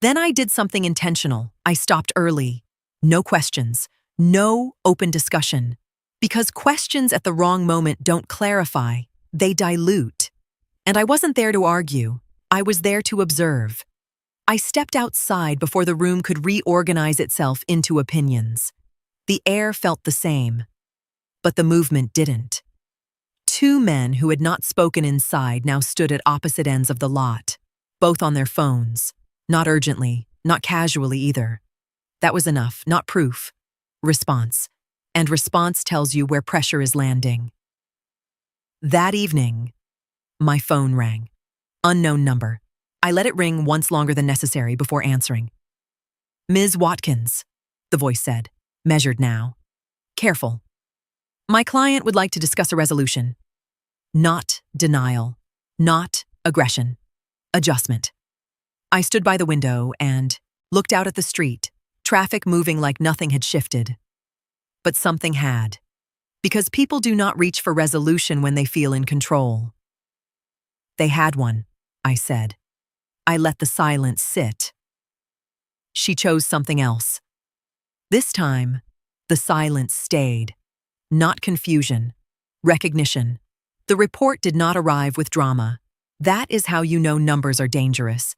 Then I did something intentional. I stopped early. No questions, no open discussion. Because questions at the wrong moment don't clarify, they dilute. And I wasn't there to argue. I was there to observe. I stepped outside before the room could reorganize itself into opinions. The air felt the same, but the movement didn't. Two men who had not spoken inside now stood at opposite ends of the lot, both on their phones. Not urgently, not casually either. That was enough, not proof. Response. And response tells you where pressure is landing. That evening, my phone rang. Unknown number. I let it ring once longer than necessary before answering. Ms. Watkins, the voice said, measured now. Careful. My client would like to discuss a resolution. Not denial. Not aggression. Adjustment. I stood by the window and looked out at the street, traffic moving like nothing had shifted. But something had. Because people do not reach for resolution when they feel in control. They had one, I said. I let the silence sit. She chose something else. This time, the silence stayed. Not confusion. Recognition. The report did not arrive with drama. That is how you know numbers are dangerous.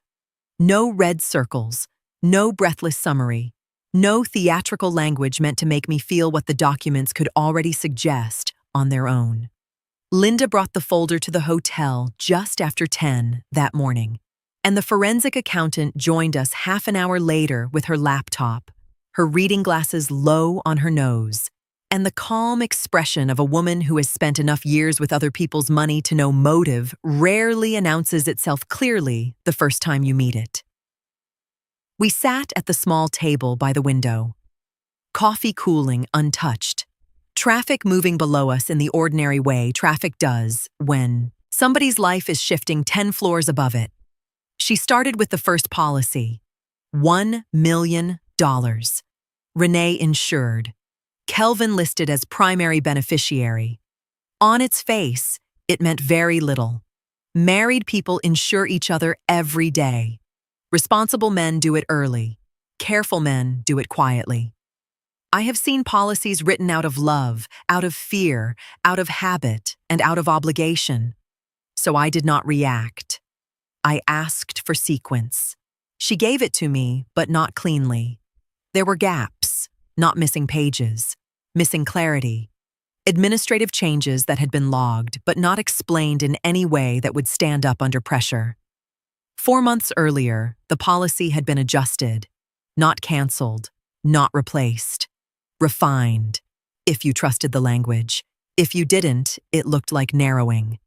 No red circles. No breathless summary. No theatrical language meant to make me feel what the documents could already suggest on their own. Linda brought the folder to the hotel just after 10 that morning, and the forensic accountant joined us half an hour later with her laptop, her reading glasses low on her nose, and the calm expression of a woman who has spent enough years with other people's money to know motive rarely announces itself clearly the first time you meet it. We sat at the small table by the window, coffee cooling untouched, traffic moving below us in the ordinary way traffic does when somebody's life is shifting 10 floors above it. She started with the first policy, $1 million. Renee insured. Kelvin listed as primary beneficiary. On its face, it meant very little. Married people insure each other every day. Responsible men do it early. Careful men do it quietly. I have seen policies written out of love, out of fear, out of habit, and out of obligation. So I did not react. I asked for sequence. She gave it to me, but not cleanly. There were gaps, not missing pages, missing clarity, administrative changes that had been logged but not explained in any way that would stand up under pressure. 4 months earlier, the policy had been adjusted, not canceled, not replaced, refined, if you trusted the language. If you didn't, it looked like narrowing.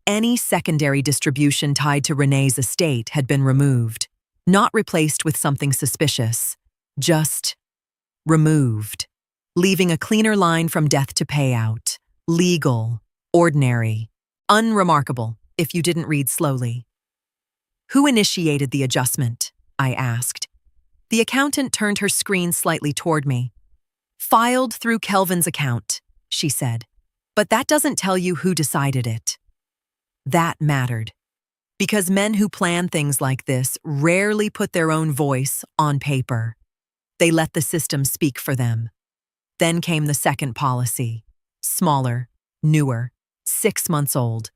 Any secondary distribution tied to Renee's estate had been removed, not replaced with something suspicious, just removed, leaving a cleaner line from death to payout, legal, ordinary, unremarkable if you didn't read slowly. Who initiated the adjustment? I asked. The accountant turned her screen slightly toward me. Filed through Kelvin's account, she said. But that doesn't tell you who decided it. That mattered. Because men who plan things like this rarely put their own voice on paper. They let the system speak for them. Then came the second policy. Smaller, newer, 6 months old.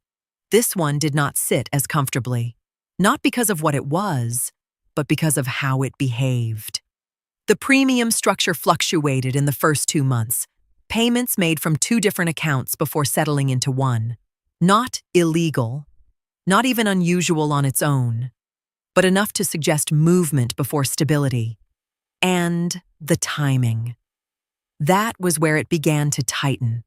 This one did not sit as comfortably. Not because of what it was, but because of how it behaved. The premium structure fluctuated in the first 2 months. Payments made from 2 different accounts before settling into one. Not illegal. not even unusual on its own, but enough to suggest movement before stability. And the timing. That was where it began to tighten.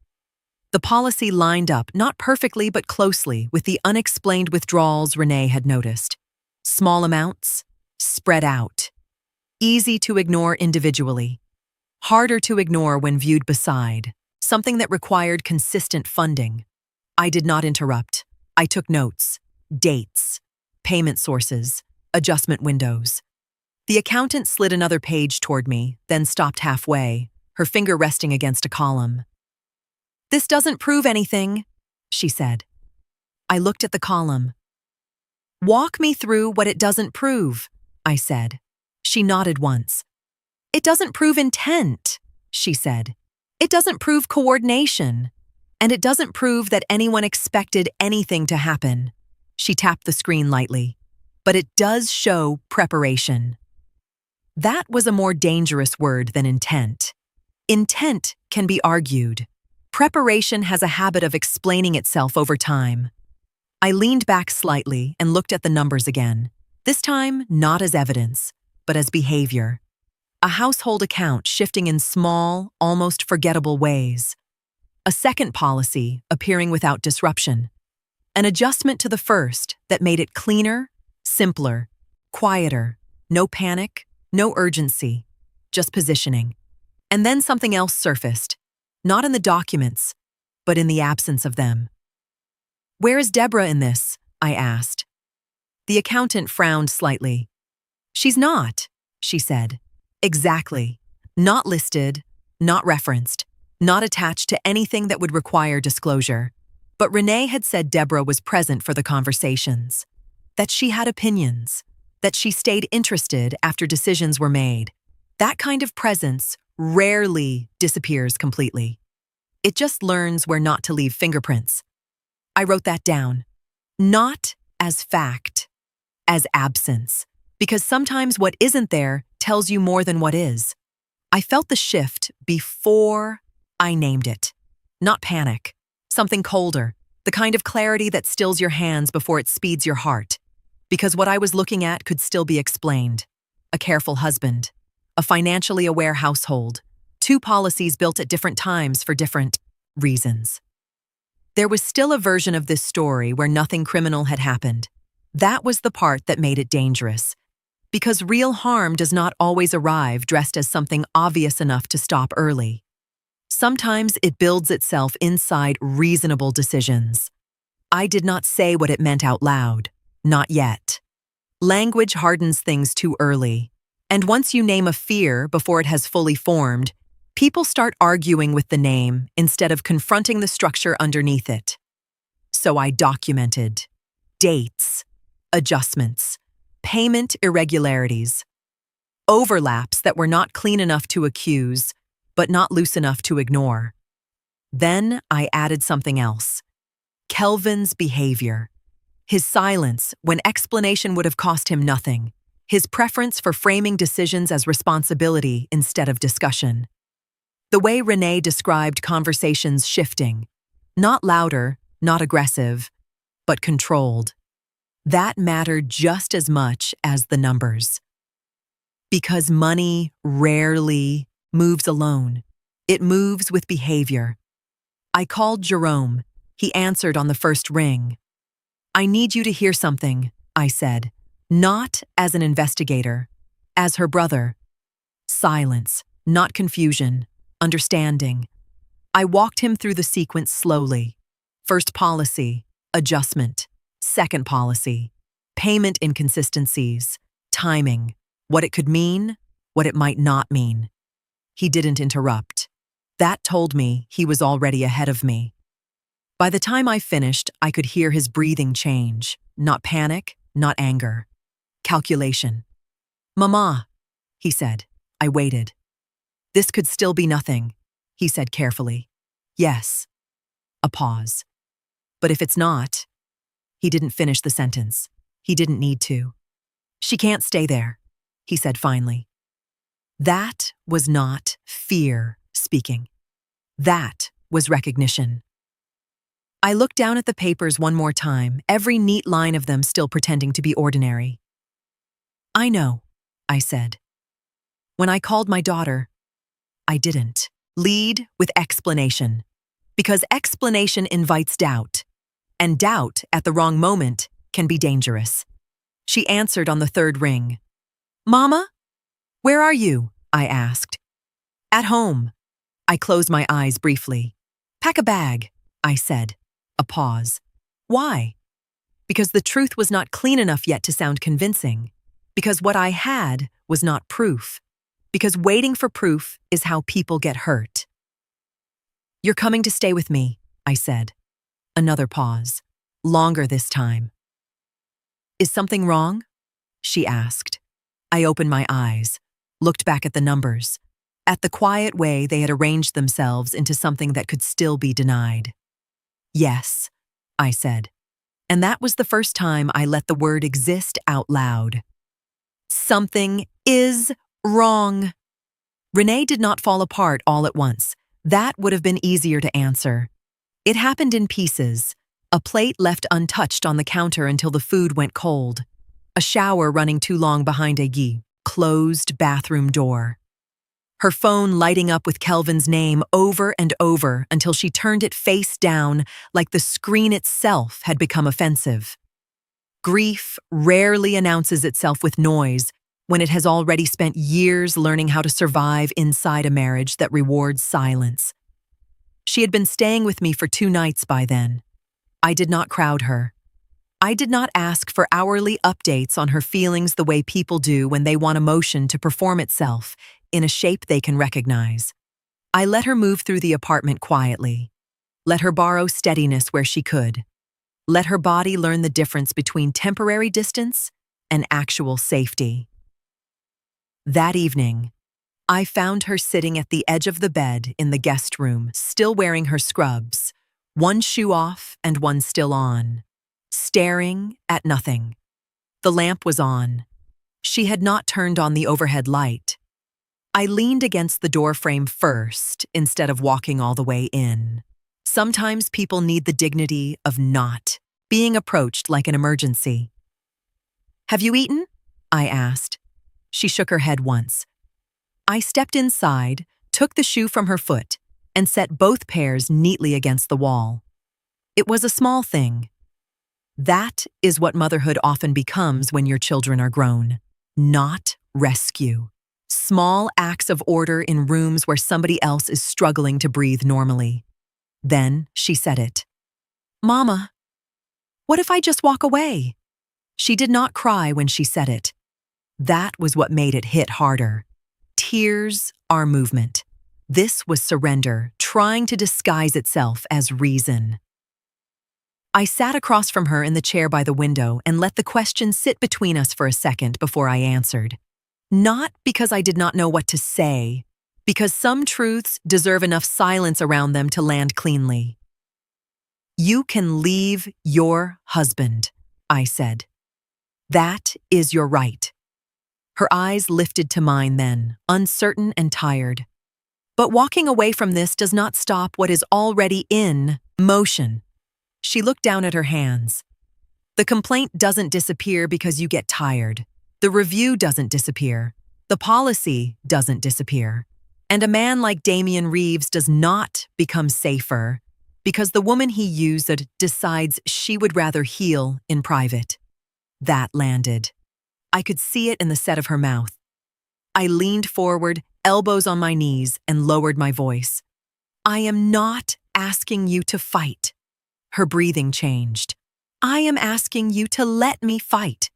The policy lined up, not perfectly but closely, with the unexplained withdrawals Renee had noticed. Small amounts, spread out. Easy to ignore individually. Harder to ignore when viewed beside, something that required consistent funding. I did not interrupt. I took notes, dates, payment sources, adjustment windows. The accountant slid another page toward me, then stopped halfway, her finger resting against a column. "This doesn't prove anything," she said. I looked at the column. "Walk me through what it doesn't prove," I said. She nodded once. "It doesn't prove intent," she said. "It doesn't prove coordination. And it doesn't prove that anyone expected anything to happen." She tapped the screen lightly. "But it does show preparation." That was a more dangerous word than intent. Intent can be argued. Preparation has a habit of explaining itself over time. I leaned back slightly and looked at the numbers again, this time not as evidence, but as behavior. A household account shifting in small, almost forgettable ways. A second policy appearing without disruption. An adjustment to the first that made it cleaner, simpler, quieter, no panic, no urgency, just positioning. And then something else surfaced, not in the documents, but in the absence of them. "Where is Deborah in this?" I asked. The accountant frowned slightly. "She's not," she said. "Exactly. Not listed, not referenced, not attached to anything that would require disclosure. But Renee had said Deborah was present for the conversations, that she had opinions, that she stayed interested after decisions were made. That kind of presence rarely disappears completely. It just learns where not to leave fingerprints. I wrote that down. Not as fact, as absence, because sometimes what isn't there tells you more than what is. I felt the shift before I named it. Not panic, something colder, the kind of clarity that stills your hands before it speeds your heart. Because what I was looking at could still be explained. A careful husband, a financially aware household, two policies built at different times for different reasons. There was still a version of this story where nothing criminal had happened. That was the part that made it dangerous. Because real harm does not always arrive dressed as something obvious enough to stop early. Sometimes it builds itself inside reasonable decisions. I did not say what it meant out loud. Not yet. Language hardens things too early. And once you name a fear before it has fully formed, people start arguing with the name instead of confronting the structure underneath it. So I documented dates, adjustments, payment irregularities, overlaps that were not clean enough to accuse, but not loose enough to ignore. Then I added something else. Kelvin's behavior. His silence when explanation would have cost him nothing. His preference for framing decisions as responsibility instead of discussion. The way Renee described conversations shifting. Not louder, not aggressive, but controlled. That mattered just as much as the numbers. Because money rarely moves alone. It moves with behavior. I called Jerome. He answered on the first ring. "I need you to hear something," I said. Not as an investigator, as her brother. Silence, not confusion, understanding. I walked him through the sequence slowly. First policy, adjustment. Second policy, payment inconsistencies, timing, what it could mean, what it might not mean. He didn't interrupt. That told me he was already ahead of me. By the time I finished, I could hear his breathing change. Not panic, not anger. Calculation. "Mama," he said. I waited. "This could still be nothing," he said carefully. "Yes." A pause. "But if it's not..." He didn't finish the sentence. He didn't need to. "She can't stay there," he said finally. That was not fear speaking. That was recognition. I looked down at the papers one more time, every neat line of them still pretending to be ordinary. I know, I said. When I called my daughter, I didn't. Lead with explanation. Because explanation invites doubt, and doubt at the wrong moment can be dangerous. She answered on the third ring. Mama, where are you? I asked. At home. I closed my eyes briefly. Pack a bag, I said. A pause. Why? Because the truth was not clean enough yet to sound convincing. Because what I had was not proof. Because waiting for proof is how people get hurt. You're coming to stay with me, I said. Another pause. Longer this time. Is something wrong? She asked. I opened my eyes, looked back at the numbers, at the quiet way they had arranged themselves into something that could still be denied. Yes, I said. And that was the first time I let the word exist out loud. Something is wrong. Renee did not fall apart all at once. That would have been easier to answer. It happened in pieces. A plate left untouched on the counter until the food went cold. A shower running too long behind a closed bathroom door. Her phone lighting up with Kelvin's name over and over until she turned it face down like the screen itself had become offensive. Grief rarely announces itself with noise when it has already spent years learning how to survive inside a marriage that rewards silence. She had been staying with me for 2 nights by then. I did not crowd her. I did not ask for hourly updates on her feelings the way people do when they want emotion to perform itself in a shape they can recognize. I let her move through the apartment quietly. Let her borrow steadiness where she could. Let her body learn the difference between temporary distance and actual safety. That evening, I found her sitting at the edge of the bed in the guest room, still wearing her scrubs, one shoe off and one still on, staring at nothing. The lamp was on. She had not turned on the overhead light. I leaned against the doorframe first instead of walking all the way in. Sometimes people need the dignity of not being approached like an emergency. Have you eaten? I asked. She shook her head once. I stepped inside, took the shoe from her foot, and set both pairs neatly against the wall. It was a small thing. That is what motherhood often becomes when your children are grown. Not rescue. Small acts of order in rooms where somebody else is struggling to breathe normally. Then she said it. Mama, what if I just walk away? She did not cry when she said it. That was what made it hit harder. Tears are movement. This was surrender, trying to disguise itself as reason. I sat across from her in the chair by the window and let the question sit between us for a second before I answered. Not because I did not know what to say, because some truths deserve enough silence around them to land cleanly. You can leave your husband, I said. That is your right. Her eyes lifted to mine then, uncertain and tired. But walking away from this does not stop what is already in motion. She looked down at her hands. The complaint doesn't disappear because you get tired. The review doesn't disappear. The policy doesn't disappear. And a man like Damian Reeves does not become safer because the woman he used decides she would rather heal in private. That landed. I could see it in the set of her mouth. I leaned forward, elbows on my knees, and lowered my voice. I am not asking you to fight. Her breathing changed. I am asking you to let me fight.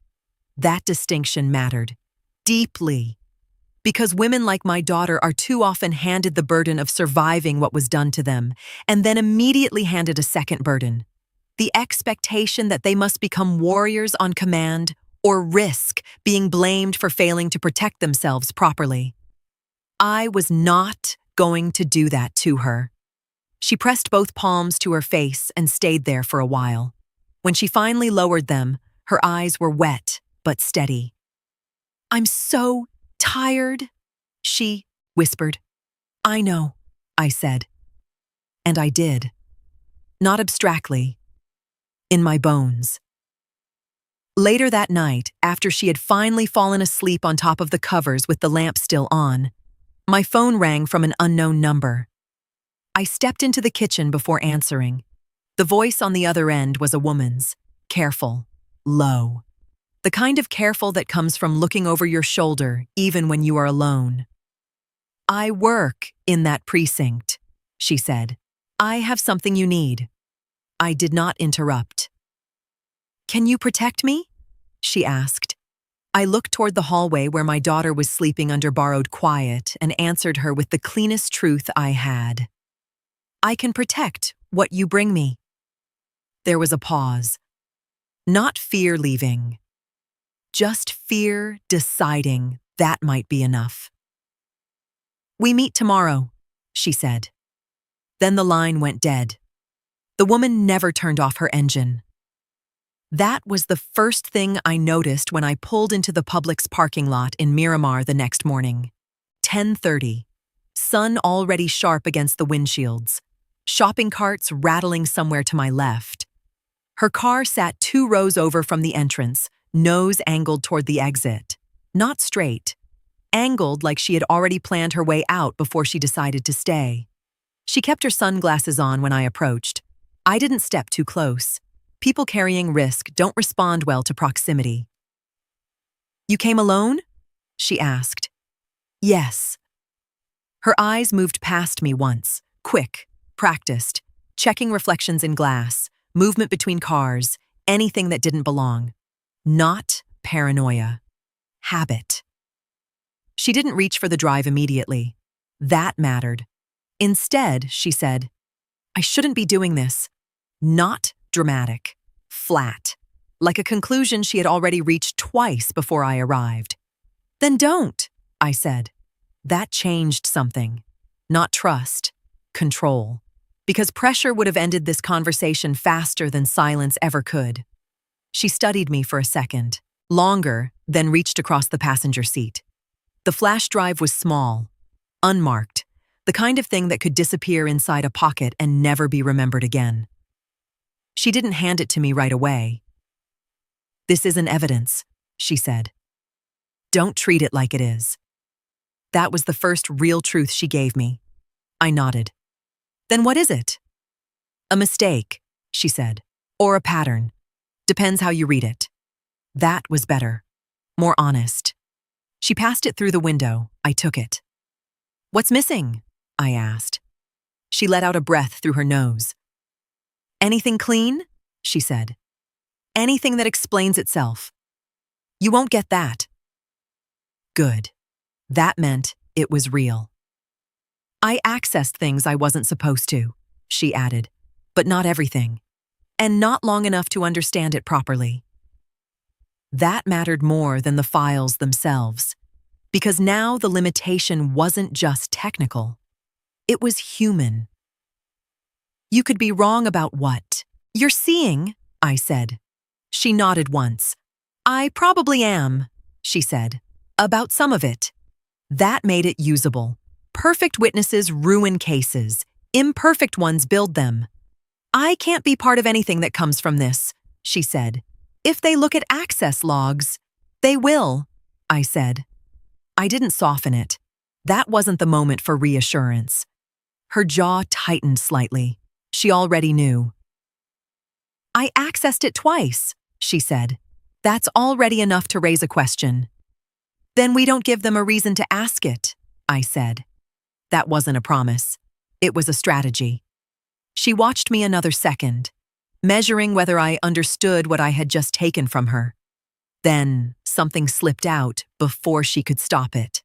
That distinction mattered. Deeply. Because women like my daughter are too often handed the burden of surviving what was done to them, and then immediately handed a second burden. The expectation that they must become warriors on command or risk being blamed for failing to protect themselves properly. I was not going to do that to her. She pressed both palms to her face and stayed there for a while. When she finally lowered them, her eyes were wet but steady. I'm so tired, she whispered. I know, I said. And I did. not abstractly, in my bones. Later that night, after she had finally fallen asleep on top of the covers with the lamp still on, my phone rang from an unknown number. I stepped into the kitchen before answering. The voice on the other end was a woman's, careful, low. The kind of careful that comes from looking over your shoulder even when you are alone. "I work in that precinct," she said. "I have something you need." I did not interrupt. "Can you protect me?" she asked. I looked toward the hallway where my daughter was sleeping under borrowed quiet and answered her with the cleanest truth I had. "I can protect what you bring me." There was a pause. Not fear leaving. Just fear deciding that might be enough. "We meet tomorrow," she said. Then the line went dead. The woman never turned off her engine. That was the first thing I noticed when I pulled into the Publix parking lot in Miramar the next morning. 10:30. Sun already sharp against the windshields. Shopping carts rattling somewhere to my left. Her car sat 2 rows over from the entrance, nose angled toward the exit. Not straight. Angled like she had already planned her way out before she decided to stay. She kept her sunglasses on when I approached. I didn't step too close. People carrying risk don't respond well to proximity. "You came alone?" she asked. "Yes." Her eyes moved past me once, quick, practiced, checking reflections in glass, movement between cars, anything that didn't belong. Not paranoia. Habit. She didn't reach for the drive immediately. That mattered. Instead, she said, "I shouldn't be doing this." Not dramatic. Flat. Like a conclusion she had already reached twice before I arrived. "Then don't," I said. That changed something. Not trust. Control. Because pressure would have ended this conversation faster than silence ever could. She studied me for a second. Longer, then reached across the passenger seat. The flash drive was small. Unmarked. The kind of thing that could disappear inside a pocket and never be remembered again. She didn't hand it to me right away. "This isn't evidence," she said. "Don't treat it like it is." That was the first real truth she gave me. I nodded. "Then what is it?" "A mistake," she said. "Or a pattern. Depends how you read it." That was better. More honest. She passed it through the window. I took it. "What's missing?" I asked. She let out a breath through her nose. "Anything clean?" she said. "Anything that explains itself." "You won't get that." Good. That meant it was real. "I accessed things I wasn't supposed to," she added, "but not everything. And not long enough to understand it properly." That mattered more than the files themselves, because now the limitation wasn't just technical. It was human. "You could be wrong about what you're seeing," I said. She nodded once. "I probably am," she said. "About some of it." That made it usable. Perfect witnesses ruin cases. Imperfect ones build them. "I can't be part of anything that comes from this," she said. "If they look at access logs, they will," I said. I didn't soften it. That wasn't the moment for reassurance. Her jaw tightened slightly. She already knew. "I accessed it twice," she said. "That's already enough to raise a question." "Then we don't give them a reason to ask it," I said. That wasn't a promise. It was a strategy. She watched me another second, measuring whether I understood what I had just taken from her. Then something slipped out before she could stop it.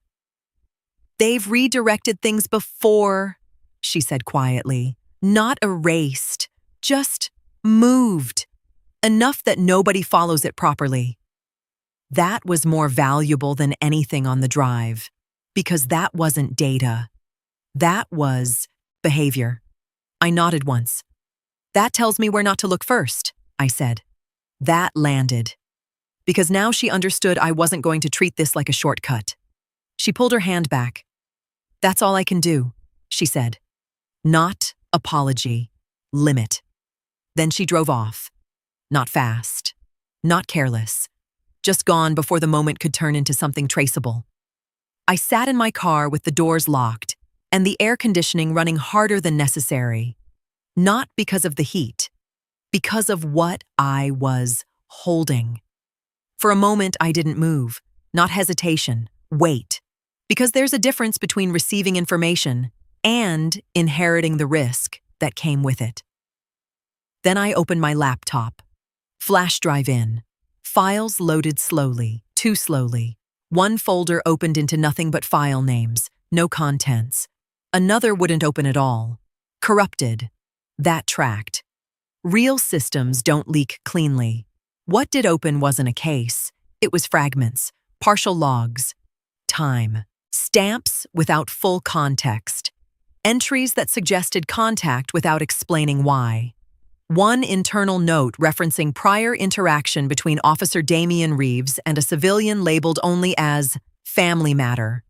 "They've redirected things before," she said quietly. "Not erased, just moved. Enough that nobody follows it properly." That was more valuable than anything on the drive, because that wasn't data. That was behavior. I nodded once. "That tells me where not to look first," I said. That landed. Because now she understood I wasn't going to treat this like a shortcut. She pulled her hand back. "That's all I can do," she said. Not apology. Limit. Then she drove off. Not fast. Not careless. Just gone before the moment could turn into something traceable. I sat in my car with the doors locked and the air conditioning running harder than necessary. Not because of the heat, because of what I was holding. For a moment, I didn't move. Not hesitation, wait. Because there's a difference between receiving information and inheriting the risk that came with it. Then I opened my laptop. Flash drive in. Files loaded slowly, too slowly. One folder opened into nothing but file names, no contents. Another wouldn't open at all. Corrupted. That tracked. Real systems don't leak cleanly. What did open wasn't a case. It was fragments, partial logs, time, stamps without full context, entries that suggested contact without explaining why. One internal note referencing prior interaction between Officer Damian Reeves and a civilian labeled only as family matter.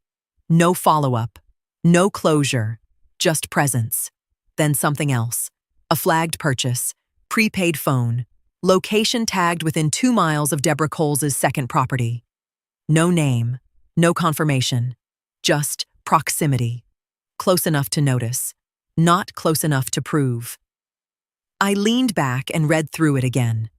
No follow-up, no closure, just presence. Then something else. A flagged purchase, prepaid phone, location tagged within 2 miles of Deborah Coles' second property. No name, no confirmation, just proximity. Close enough to notice, not close enough to prove. I leaned back and read through it again.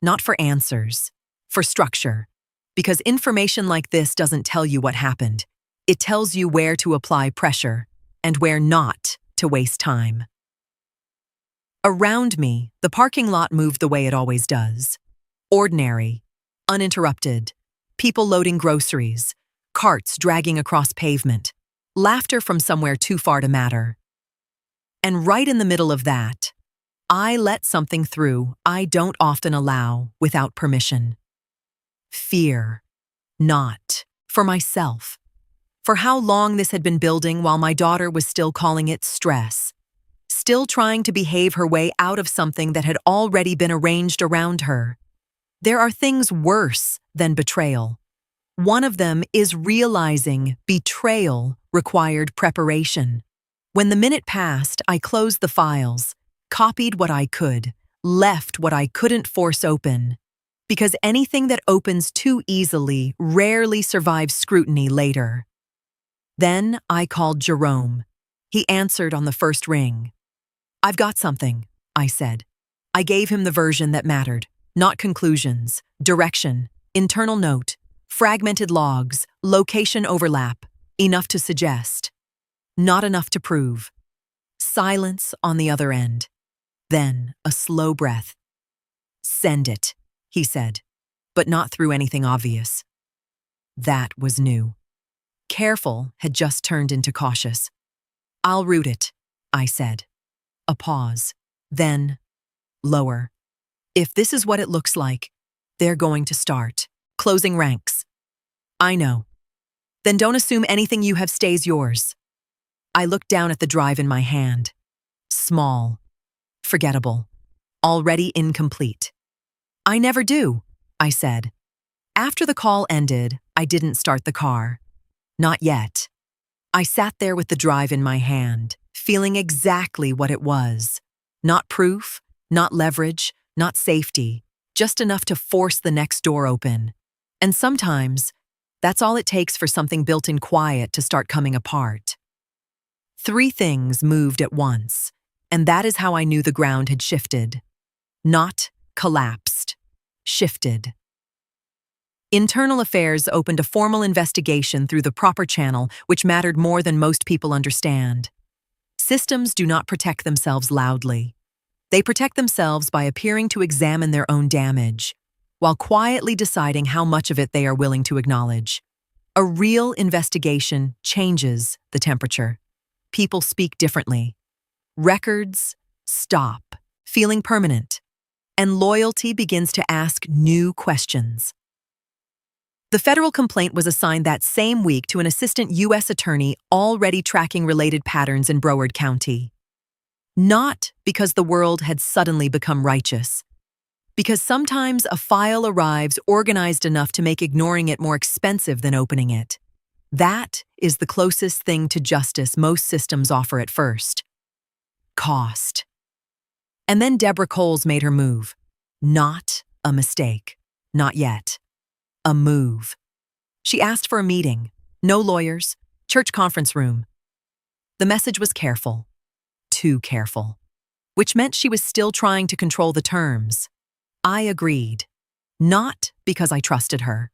Not for answers, for structure. Because information like this doesn't tell you what happened. It tells you where to apply pressure and where not to waste time. Around me, the parking lot moved the way it always does. Ordinary, uninterrupted, people loading groceries, carts dragging across pavement, laughter from somewhere too far to matter. And right in the middle of that, I let something through I don't often allow without permission. Fear. Not for myself. For how long this had been building while my daughter was still calling it stress. Still trying to behave her way out of something that had already been arranged around her. There are things worse than betrayal. One of them is realizing betrayal required preparation. When the minute passed, I closed the files, copied what I could, left what I couldn't force open. Because anything that opens too easily rarely survives scrutiny later. Then I called Jerome. He answered on the first ring. "I've got something," I said. I gave him the version that mattered, not conclusions, direction, internal note, fragmented logs, location overlap, enough to suggest, not enough to prove. Silence on the other end. Then a slow breath. "Send it," he said, but not through anything obvious. That was new. Careful had just turned into cautious. "I'll route it," I said. A pause. Then, lower. "If this is what it looks like, they're going to start. Closing ranks." "I know." "Then don't assume anything you have stays yours." I looked down at the drive in my hand. Small. Forgettable. Already incomplete. "I never do," I said. After the call ended, I didn't start the car. Not yet. I sat there with the drive in my hand, feeling exactly what it was. Not proof, not leverage, not safety, just enough to force the next door open. And sometimes, that's all it takes for something built in quiet to start coming apart. 3 things moved at once, and that is how I knew the ground had shifted. Not collapsed. Shifted. Internal Affairs opened a formal investigation through the proper channel, which mattered more than most people understand. Systems do not protect themselves loudly. They protect themselves by appearing to examine their own damage, while quietly deciding how much of it they are willing to acknowledge. A real investigation changes the temperature. People speak differently. Records stop, feeling permanent, and loyalty begins to ask new questions. The federal complaint was assigned that same week to an assistant U.S. attorney already tracking related patterns in Broward County. Not because the world had suddenly become righteous, because sometimes a file arrives organized enough to make ignoring it more expensive than opening it. That is the closest thing to justice most systems offer at first. Cost. And then Deborah Coles made her move. Not a mistake. Not yet. A move. She asked for a meeting. No lawyers. Church conference room. The message was careful. Too careful. Which meant she was still trying to control the terms. I agreed. Not because I trusted her.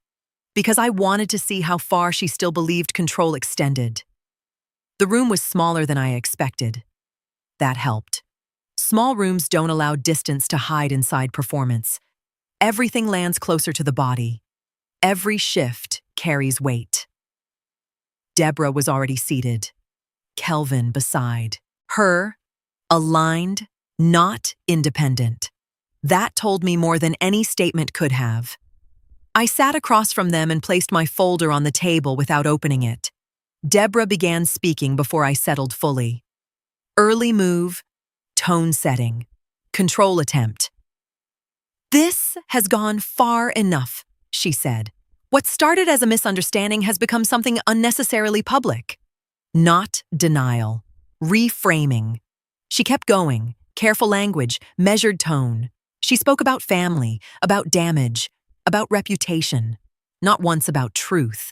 Because I wanted to see how far she still believed control extended. The room was smaller than I expected. That helped. Small rooms don't allow distance to hide inside performance. Everything lands closer to the body. Every shift carries weight. Deborah was already seated. Kelvin beside. Her, aligned, not independent. That told me more than any statement could have. I sat across from them and placed my folder on the table without opening it. Deborah began speaking before I settled fully. Early move, tone setting, control attempt. "This has gone far enough," she said. "What started as a misunderstanding has become something unnecessarily public." Not denial, reframing. She kept going, careful language, measured tone. She spoke about family, about damage, about reputation, not once about truth.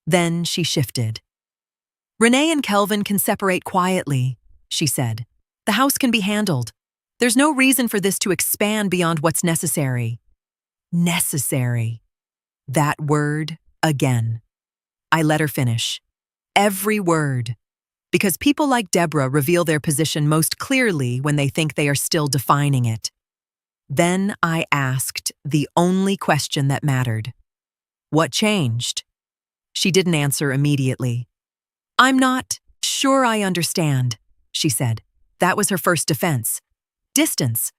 Then she shifted. "Renee and Kelvin can separate quietly," she said. "The house can be handled. There's no reason for this to expand beyond what's necessary." Necessary. That word again. I let her finish. Every word. Because people like Deborah reveal their position most clearly when they think they are still defining it. Then I asked the only question that mattered. "What changed?" She didn't answer immediately. "I'm not sure I understand," she said. That was her first defense. Distance.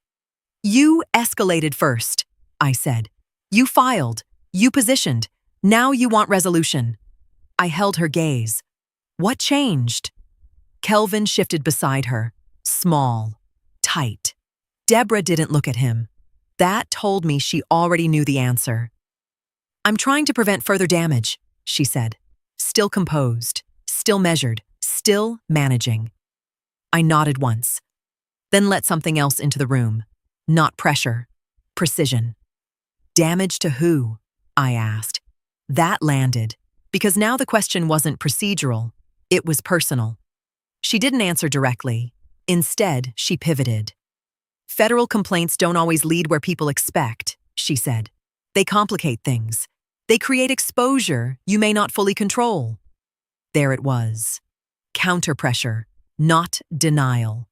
"You escalated first," I said. "You filed. You positioned. Now you want resolution." I held her gaze. What changed? Kelvin shifted beside her. Small. Tight. Deborah didn't look at him. That told me she already knew the answer. "I'm trying to prevent further damage," she said. Still composed. Still measured. Still managing. I nodded once. Then let something else into the room. Not pressure. Precision. "Damage to who?" I asked. That landed, because now the question wasn't procedural, it was personal. She didn't answer directly. Instead, she pivoted. "Federal complaints don't always lead where people expect," she said. "They complicate things. They create exposure you may not fully control." There it was. Counter-pressure, not denial.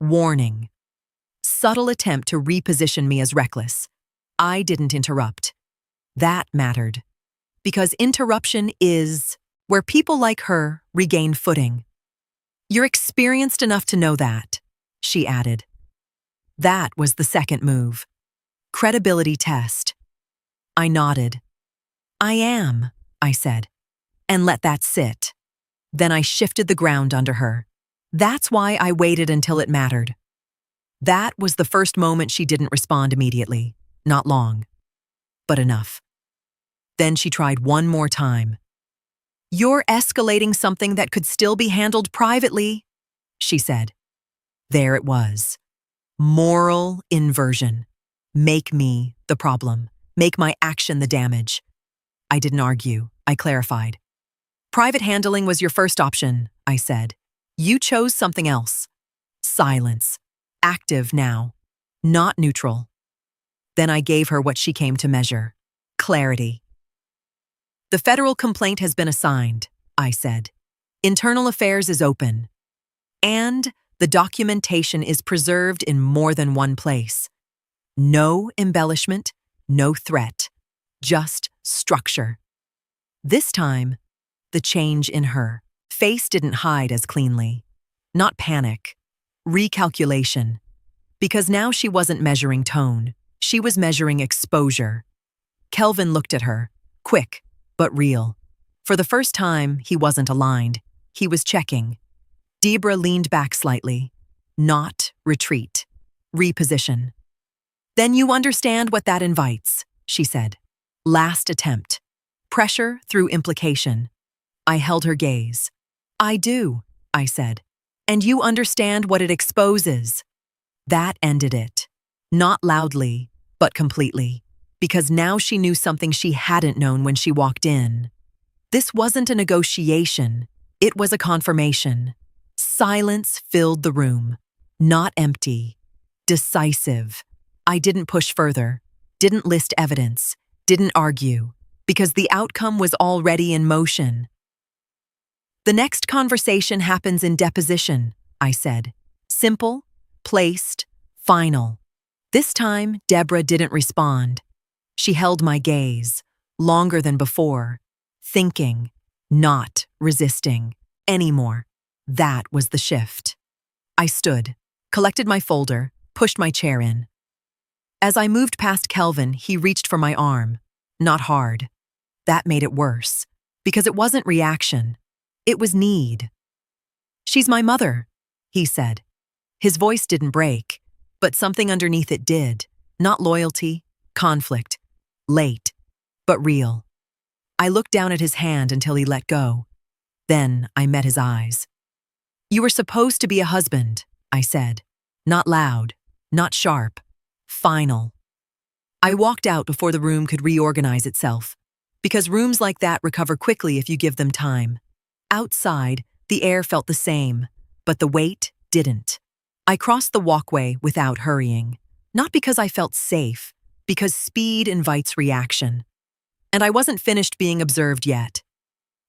Warning. Subtle attempt to reposition me as reckless. I didn't interrupt. That mattered. Because interruption is where people like her regain footing. "You're experienced enough to know that," she added. That was the second move. Credibility test. I nodded. "I am," I said, and let that sit. Then I shifted the ground under her. That's why I waited until it mattered. That was the first moment she didn't respond immediately. Not long. But enough. Then she tried one more time. "You're escalating something that could still be handled privately," she said. There it was. Moral inversion. Make me the problem. Make my action the damage. I didn't argue. I clarified. "Private handling was your first option," I said. "You chose something else." Silence. Active now. Not neutral. Then I gave her what she came to measure. Clarity. "The federal complaint has been assigned," I said. "Internal affairs is open. And the documentation is preserved in more than one place. No embellishment, no threat. Just structure." This time, the change in her face didn't hide as cleanly. Not panic. Recalculation. Because now she wasn't measuring tone. She was measuring exposure. Kelvin looked at her. Quick, but real. For the first time, he wasn't aligned. He was checking. Deborah leaned back slightly. Not retreat. Reposition. "Then you understand what that invites," she said. Last attempt. Pressure through implication. I held her gaze. "I do," I said. "And you understand what it exposes." That ended it. Not loudly, but completely. Because now she knew something she hadn't known when she walked in. This wasn't a negotiation. It was a confirmation. Silence filled the room. Not empty. Decisive. I didn't push further. Didn't list evidence. Didn't argue. Because the outcome was already in motion. The next conversation happens in deposition, I said. Simple, placed, final. This time, Deborah didn't respond. She held my gaze, longer than before, thinking, not resisting, anymore. That was the shift. I stood, collected my folder, pushed my chair in. As I moved past Kelvin, he reached for my arm. Not hard. That made it worse, because it wasn't reaction. It was need. "She's my mother," he said. His voice didn't break, but something underneath it did. Not loyalty, conflict. Late, but real. I looked down at his hand until he let go. Then I met his eyes. "You were supposed to be a husband," I said. Not loud, not sharp. Final. I walked out before the room could reorganize itself, because rooms like that recover quickly if you give them time. Outside, the air felt the same, but the weight didn't. I crossed the walkway without hurrying, not because I felt safe, because speed invites reaction. And I wasn't finished being observed yet.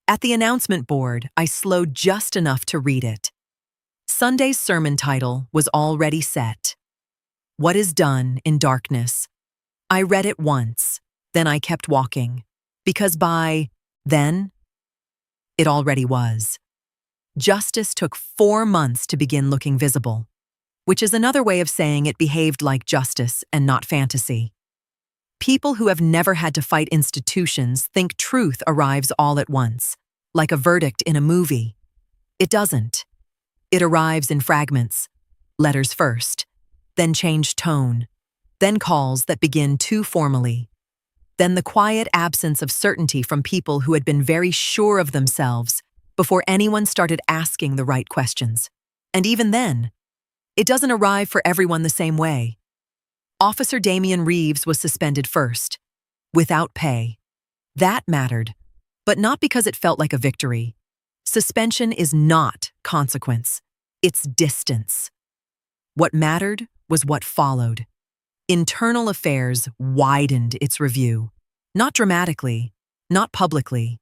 At the announcement board, I slowed just enough to read it. Sunday's sermon title was already set. What is done in darkness. I read it once, then I kept walking, because by then, it already was. Justice took 4 months to begin looking visible, which is another way of saying it behaved like justice and not fantasy. People who have never had to fight institutions think truth arrives all at once, like a verdict in a movie. It doesn't. It arrives in fragments, letters first, then changed tone, then calls that begin too formally, then the quiet absence of certainty from people who had been very sure of themselves before anyone started asking the right questions. And even then, it doesn't arrive for everyone the same way. Officer Damian Reeves was suspended first, without pay. That mattered, but not because it felt like a victory. Suspension is not consequence, it's distance. What mattered was what followed. Internal affairs widened its review. Not dramatically, not publicly,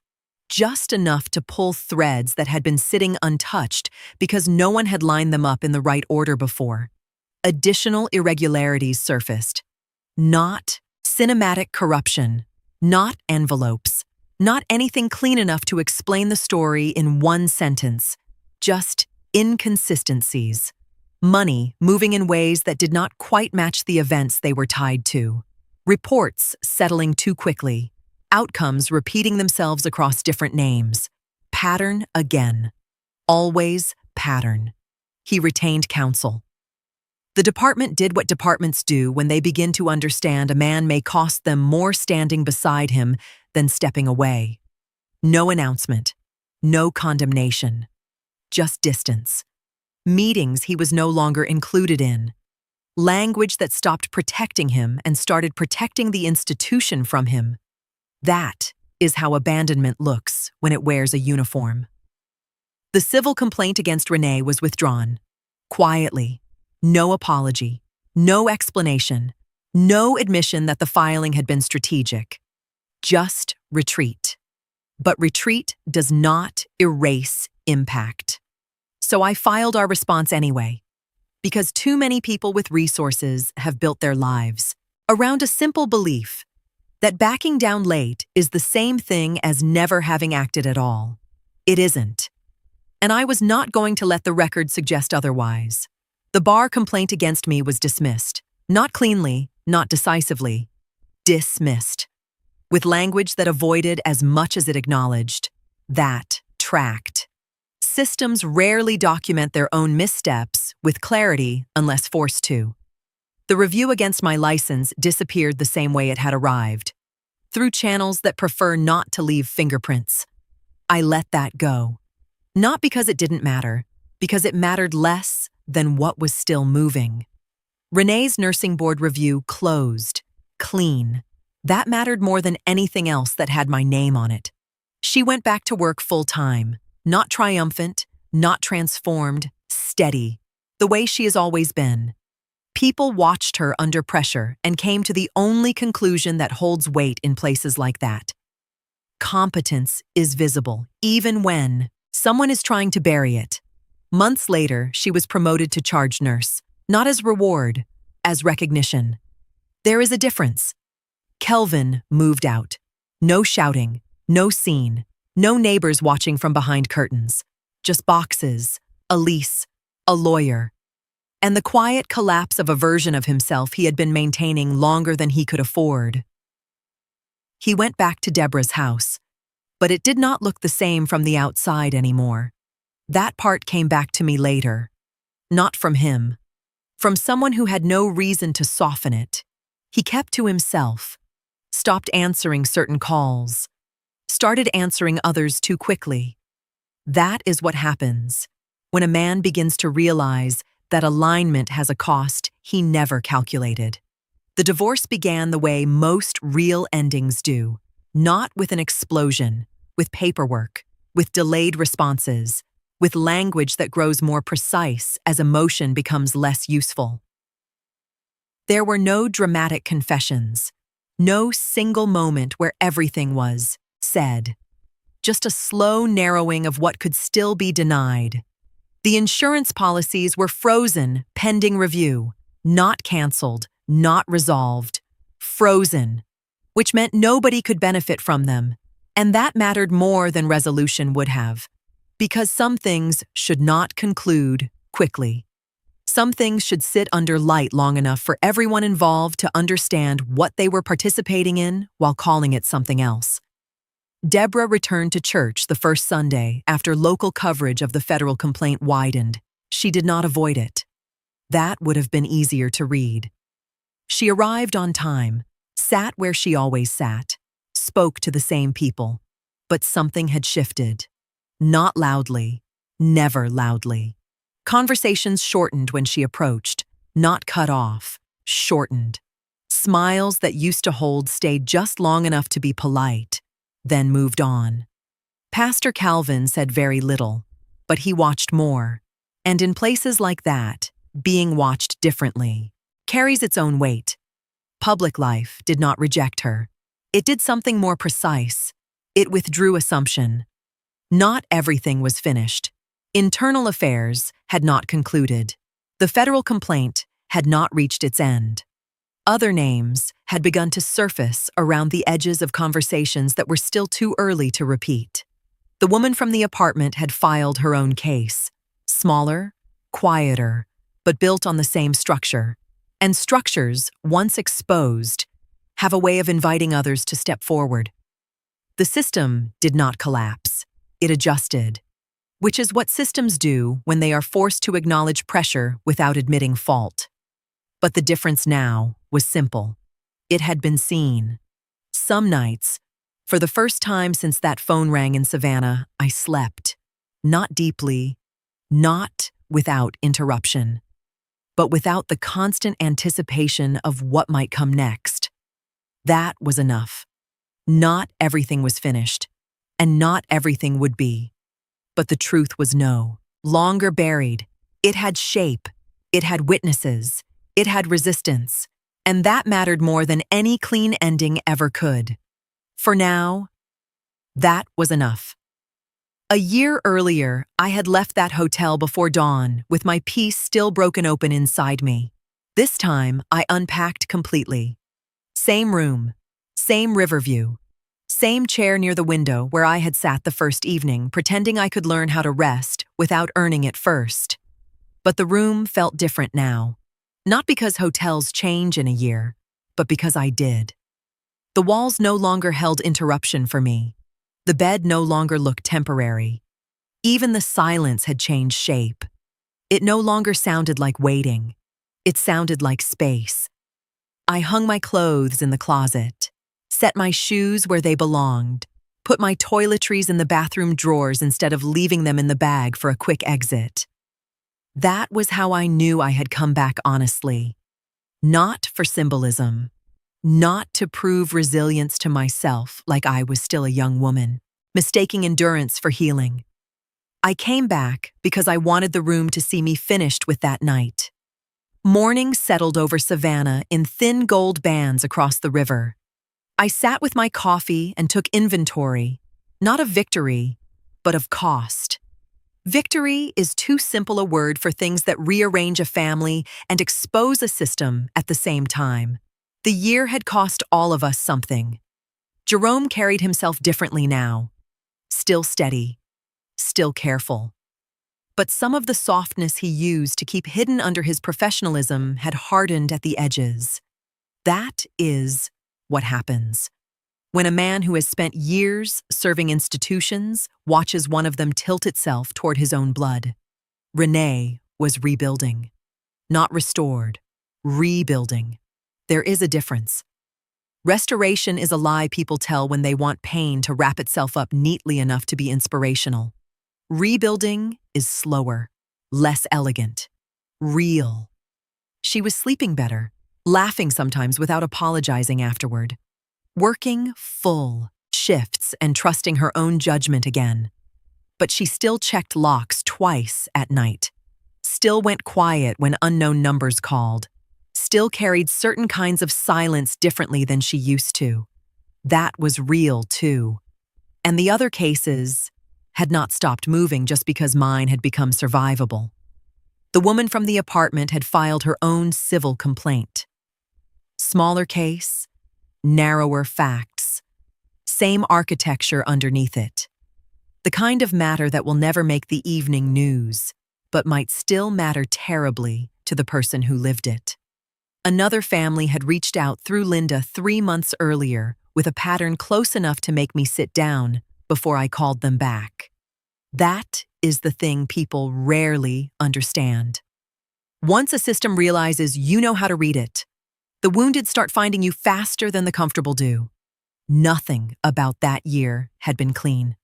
just enough to pull threads that had been sitting untouched because no one had lined them up in the right order before. Additional irregularities surfaced. Not cinematic corruption, not envelopes, not anything clean enough to explain the story in one sentence, just inconsistencies. Money moving in ways that did not quite match the events they were tied to. Reports settling too quickly. Outcomes repeating themselves across different names. Pattern again. Always pattern. He retained counsel. The department did what departments do when they begin to understand a man may cost them more standing beside him than stepping away. No announcement. No condemnation. Just distance. Meetings he was no longer included in. Language that stopped protecting him and started protecting the institution from him. That is how abandonment looks when it wears a uniform. The civil complaint against Renee was withdrawn. Quietly. No apology. No explanation. No admission that the filing had been strategic. Just retreat. But retreat does not erase impact. So I filed our response anyway, because too many people with resources have built their lives around a simple belief that backing down late is the same thing as never having acted at all. It isn't. And I was not going to let the record suggest otherwise. The bar complaint against me was dismissed. Not cleanly, not decisively. Dismissed. With language that avoided as much as it acknowledged. That tracked. Systems rarely document their own missteps with clarity unless forced to. The review against my license disappeared the same way it had arrived, through channels that prefer not to leave fingerprints. I let that go. Not because it didn't matter, because it mattered less than what was still moving. Renee's nursing board review closed. Clean. That mattered more than anything else that had my name on it. She went back to work full-time, not triumphant, not transformed, steady, the way she has always been. People watched her under pressure and came to the only conclusion that holds weight in places like that. Competence is visible, even when someone is trying to bury it. Months later, she was promoted to charge nurse, not as reward, as recognition. There is a difference. Kelvin moved out. No shouting, no scene, no neighbors watching from behind curtains. Just boxes, a lease, a lawyer, and the quiet collapse of a version of himself he had been maintaining longer than he could afford. He went back to Deborah's house, but it did not look the same from the outside anymore. That part came back to me later. Not from him. From someone who had no reason to soften it. He kept to himself, stopped answering certain calls, started answering others too quickly. That is what happens when a man begins to realize that alignment has a cost he never calculated. The divorce began the way most real endings do, not with an explosion, with paperwork, with delayed responses, with language that grows more precise as emotion becomes less useful. There were no dramatic confessions, no single moment where everything was said, just a slow narrowing of what could still be denied. The insurance policies were frozen pending review, not canceled, not resolved, frozen, which meant nobody could benefit from them, and that mattered more than resolution would have, because some things should not conclude quickly. Some things should sit under light long enough for everyone involved to understand what they were participating in while calling it something else. Deborah returned to church the first Sunday after local coverage of the federal complaint widened. She did not avoid it. That would have been easier to read. She arrived on time, sat where she always sat, spoke to the same people, but something had shifted. Not loudly, never loudly. Conversations shortened when she approached, not cut off, shortened. Smiles that used to hold stayed just long enough to be polite, then moved on. Pastor Calvin said very little, but he watched more. And in places like that, being watched differently carries its own weight. Public life did not reject her. It did something more precise. It withdrew assumption. Not everything was finished. Internal affairs had not concluded. The federal complaint had not reached its end. Other names had begun to surface around the edges of conversations that were still too early to repeat. The woman from the apartment had filed her own case. Smaller, quieter, but built on the same structure. And structures, once exposed, have a way of inviting others to step forward. The system did not collapse. It adjusted, which is what systems do when they are forced to acknowledge pressure without admitting fault. But the difference now was simple. It had been seen. Some nights, for the first time since that phone rang in Savannah, I slept. Not deeply, not without interruption, but without the constant anticipation of what might come next. That was enough. Not everything was finished, and not everything would be. But the truth was no longer buried. It had shape. It had witnesses. It had resistance, and that mattered more than any clean ending ever could. For now, that was enough. A year earlier, I had left that hotel before dawn, with my peace still broken open inside me. This time, I unpacked completely. Same room, same river view, same chair near the window where I had sat the first evening, pretending I could learn how to rest without earning it first. But the room felt different now. Not because hotels change in a year, but because I did. The walls no longer held interruption for me. The bed no longer looked temporary. Even the silence had changed shape. It no longer sounded like waiting. It sounded like space. I hung my clothes in the closet, set my shoes where they belonged, put my toiletries in the bathroom drawers instead of leaving them in the bag for a quick exit. That was how I knew I had come back honestly. Not for symbolism, not to prove resilience to myself like I was still a young woman, mistaking endurance for healing. I came back because I wanted the room to see me finished with that night. Morning settled over Savannah in thin gold bands across the river. I sat with my coffee and took inventory, not of victory, but of cost. Victory is too simple a word for things that rearrange a family and expose a system at the same time. The year had cost all of us something. Jerome carried himself differently now. Still steady, still careful. But some of the softness he used to keep hidden under his professionalism had hardened at the edges. That is what happens when a man who has spent years serving institutions watches one of them tilt itself toward his own blood. Renee was rebuilding. Not restored. Rebuilding. There is a difference. Restoration is a lie people tell when they want pain to wrap itself up neatly enough to be inspirational. Rebuilding is slower, less elegant, real. She was sleeping better, laughing sometimes without apologizing afterward, working full shifts and trusting her own judgment again. But she still checked locks twice at night, still went quiet when unknown numbers called, still carried certain kinds of silence differently than she used to. That was real, too. And the other cases had not stopped moving just because mine had become survivable. The woman from the apartment had filed her own civil complaint. Smaller case, narrower facts, same architecture underneath it. The kind of matter that will never make the evening news, but might still matter terribly to the person who lived it. Another family had reached out through Linda 3 months earlier with a pattern close enough to make me sit down before I called them back. That is the thing people rarely understand. Once a system realizes you know how to read it, the wounded start finding you faster than the comfortable do. Nothing about that year had been clean.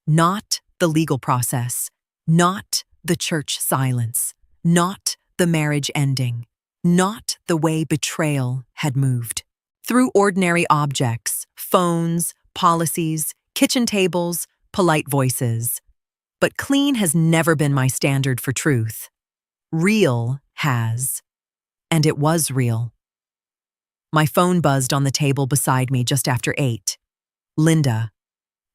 Not the legal process, not the church silence, not the marriage ending, not the way betrayal had moved. Through ordinary objects, phones, policies, kitchen tables, polite voices. But clean has never been my standard for truth. Real has. And it was real. My phone buzzed on the table beside me just after 8. Linda.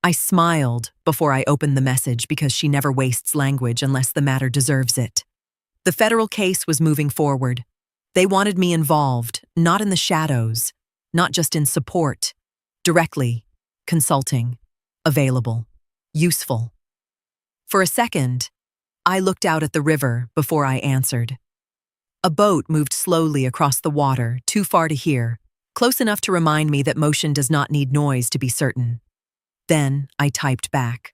I smiled before I opened the message because she never wastes language unless the matter deserves it. The federal case was moving forward. They wanted me involved, not in the shadows, not just in support, directly, consulting, available, useful. For a second, I looked out at the river before I answered. A boat moved slowly across the water, too far to hear, close enough to remind me that motion does not need noise to be certain. Then I typed back.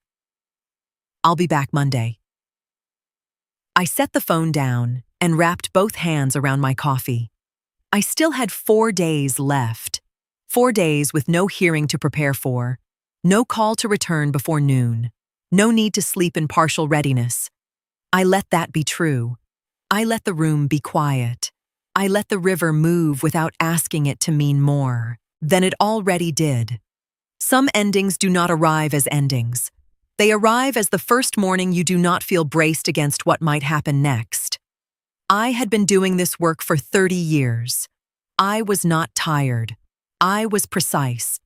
I'll be back Monday. I set the phone down and wrapped both hands around my coffee. I still had 4 days left. 4 days with no hearing to prepare for, no call to return before noon, no need to sleep in partial readiness. I let that be true. I let the room be quiet. I let the river move without asking it to mean more than it already did. Some endings do not arrive as endings. They arrive as the first morning you do not feel braced against what might happen next. I had been doing this work for 30 years. I was not tired. I was precise,